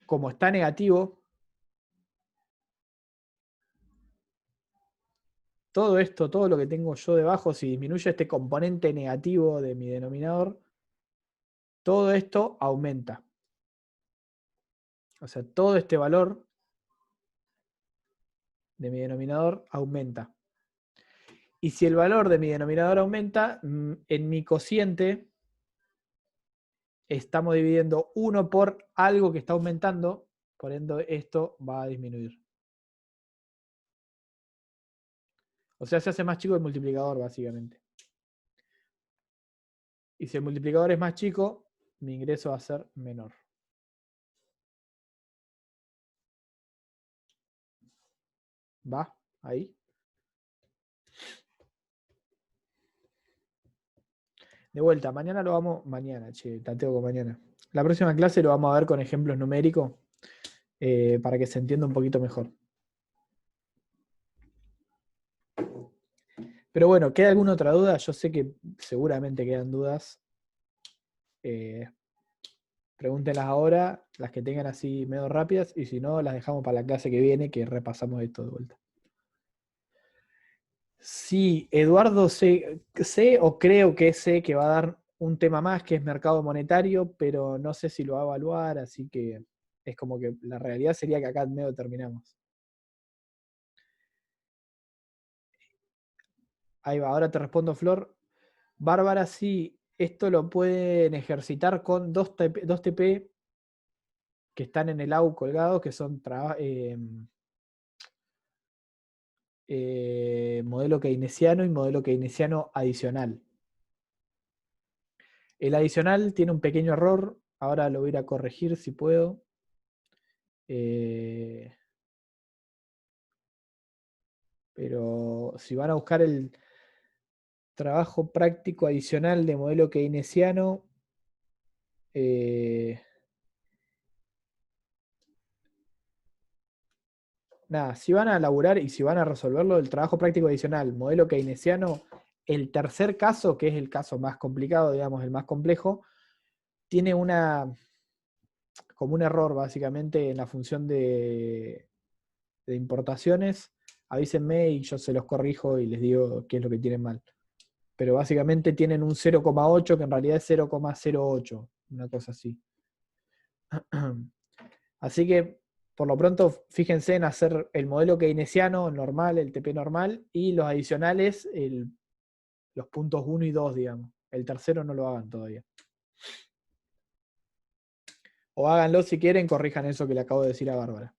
como está negativo, todo esto, todo lo que tengo yo debajo, si disminuye este componente negativo de mi denominador, todo esto aumenta. O sea, todo este valor de mi denominador aumenta. Y si el valor de mi denominador aumenta, en mi cociente estamos dividiendo 1 por algo que está aumentando, por ende esto va a disminuir. O sea, se hace más chico el multiplicador, básicamente. Y si el multiplicador es más chico, mi ingreso va a ser menor. ¿Va? Ahí. De vuelta, mañana lo vamos. Mañana, che, tanteo con mañana. La próxima clase lo vamos a ver con ejemplos numéricos para que se entienda un poquito mejor. Pero bueno, ¿queda alguna otra duda? Yo sé que seguramente quedan dudas. Pregúntenlas ahora, las que tengan así medio rápidas, y si no, las dejamos para la clase que viene, que repasamos esto de vuelta. Sí, Eduardo sé o creo que sé que va a dar un tema más, que es mercado monetario, pero no sé si lo va a evaluar, así que es como que la realidad sería que acá medio terminamos. Ahí va, ahora te respondo, Flor. Bárbara, sí, esto lo pueden ejercitar con dos TP que están en el AU colgados, que son modelo keynesiano y modelo keynesiano adicional. El adicional tiene un pequeño error, ahora lo voy a ir a corregir si puedo. Pero si van a buscar el trabajo práctico adicional de modelo keynesiano, nada, si van a laburar y si van a resolverlo, el trabajo práctico adicional, modelo keynesiano, el tercer caso, que es el caso más complicado, digamos, el más complejo, tiene como un error básicamente en la función de importaciones. Avísenme y yo se los corrijo y les digo qué es lo que tienen mal. Pero básicamente tienen un 0,8 que en realidad es 0,08, una cosa así. Así que, por lo pronto, fíjense en hacer el modelo keynesiano normal, el TP normal, y los adicionales, los puntos 1 y 2, digamos. El tercero no lo hagan todavía. O háganlo si quieren, corrijan eso que le acabo de decir a Bárbara.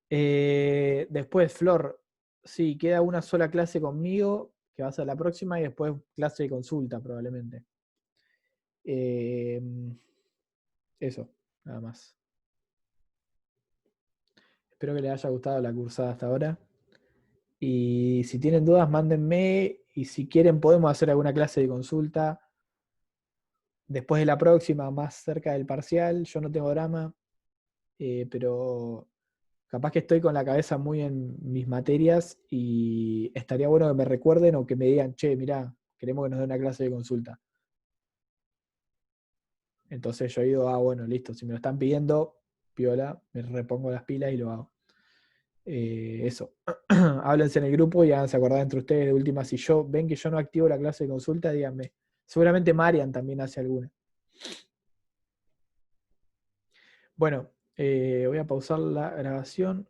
Después, Flor, sí, queda una sola clase conmigo, que va a ser la próxima, y después clase de consulta probablemente. Eso, nada más. Espero que les haya gustado la cursada hasta ahora. Y si tienen dudas, mándenme. Y si quieren, podemos hacer alguna clase de consulta después de la próxima, más cerca del parcial. Yo no tengo drama, pero capaz que estoy con la cabeza muy en mis materias y estaría bueno que me recuerden o que me digan, che, mirá, queremos que nos den una clase de consulta. Entonces yo digo, bueno, listo, si me lo están pidiendo, piola, me repongo las pilas y lo hago. Eso. Háblense en el grupo y háganse acordar entre ustedes. De última, si ven que yo no activo la clase de consulta, díganme. Seguramente Marian también hace alguna. Bueno, voy a pausar la grabación.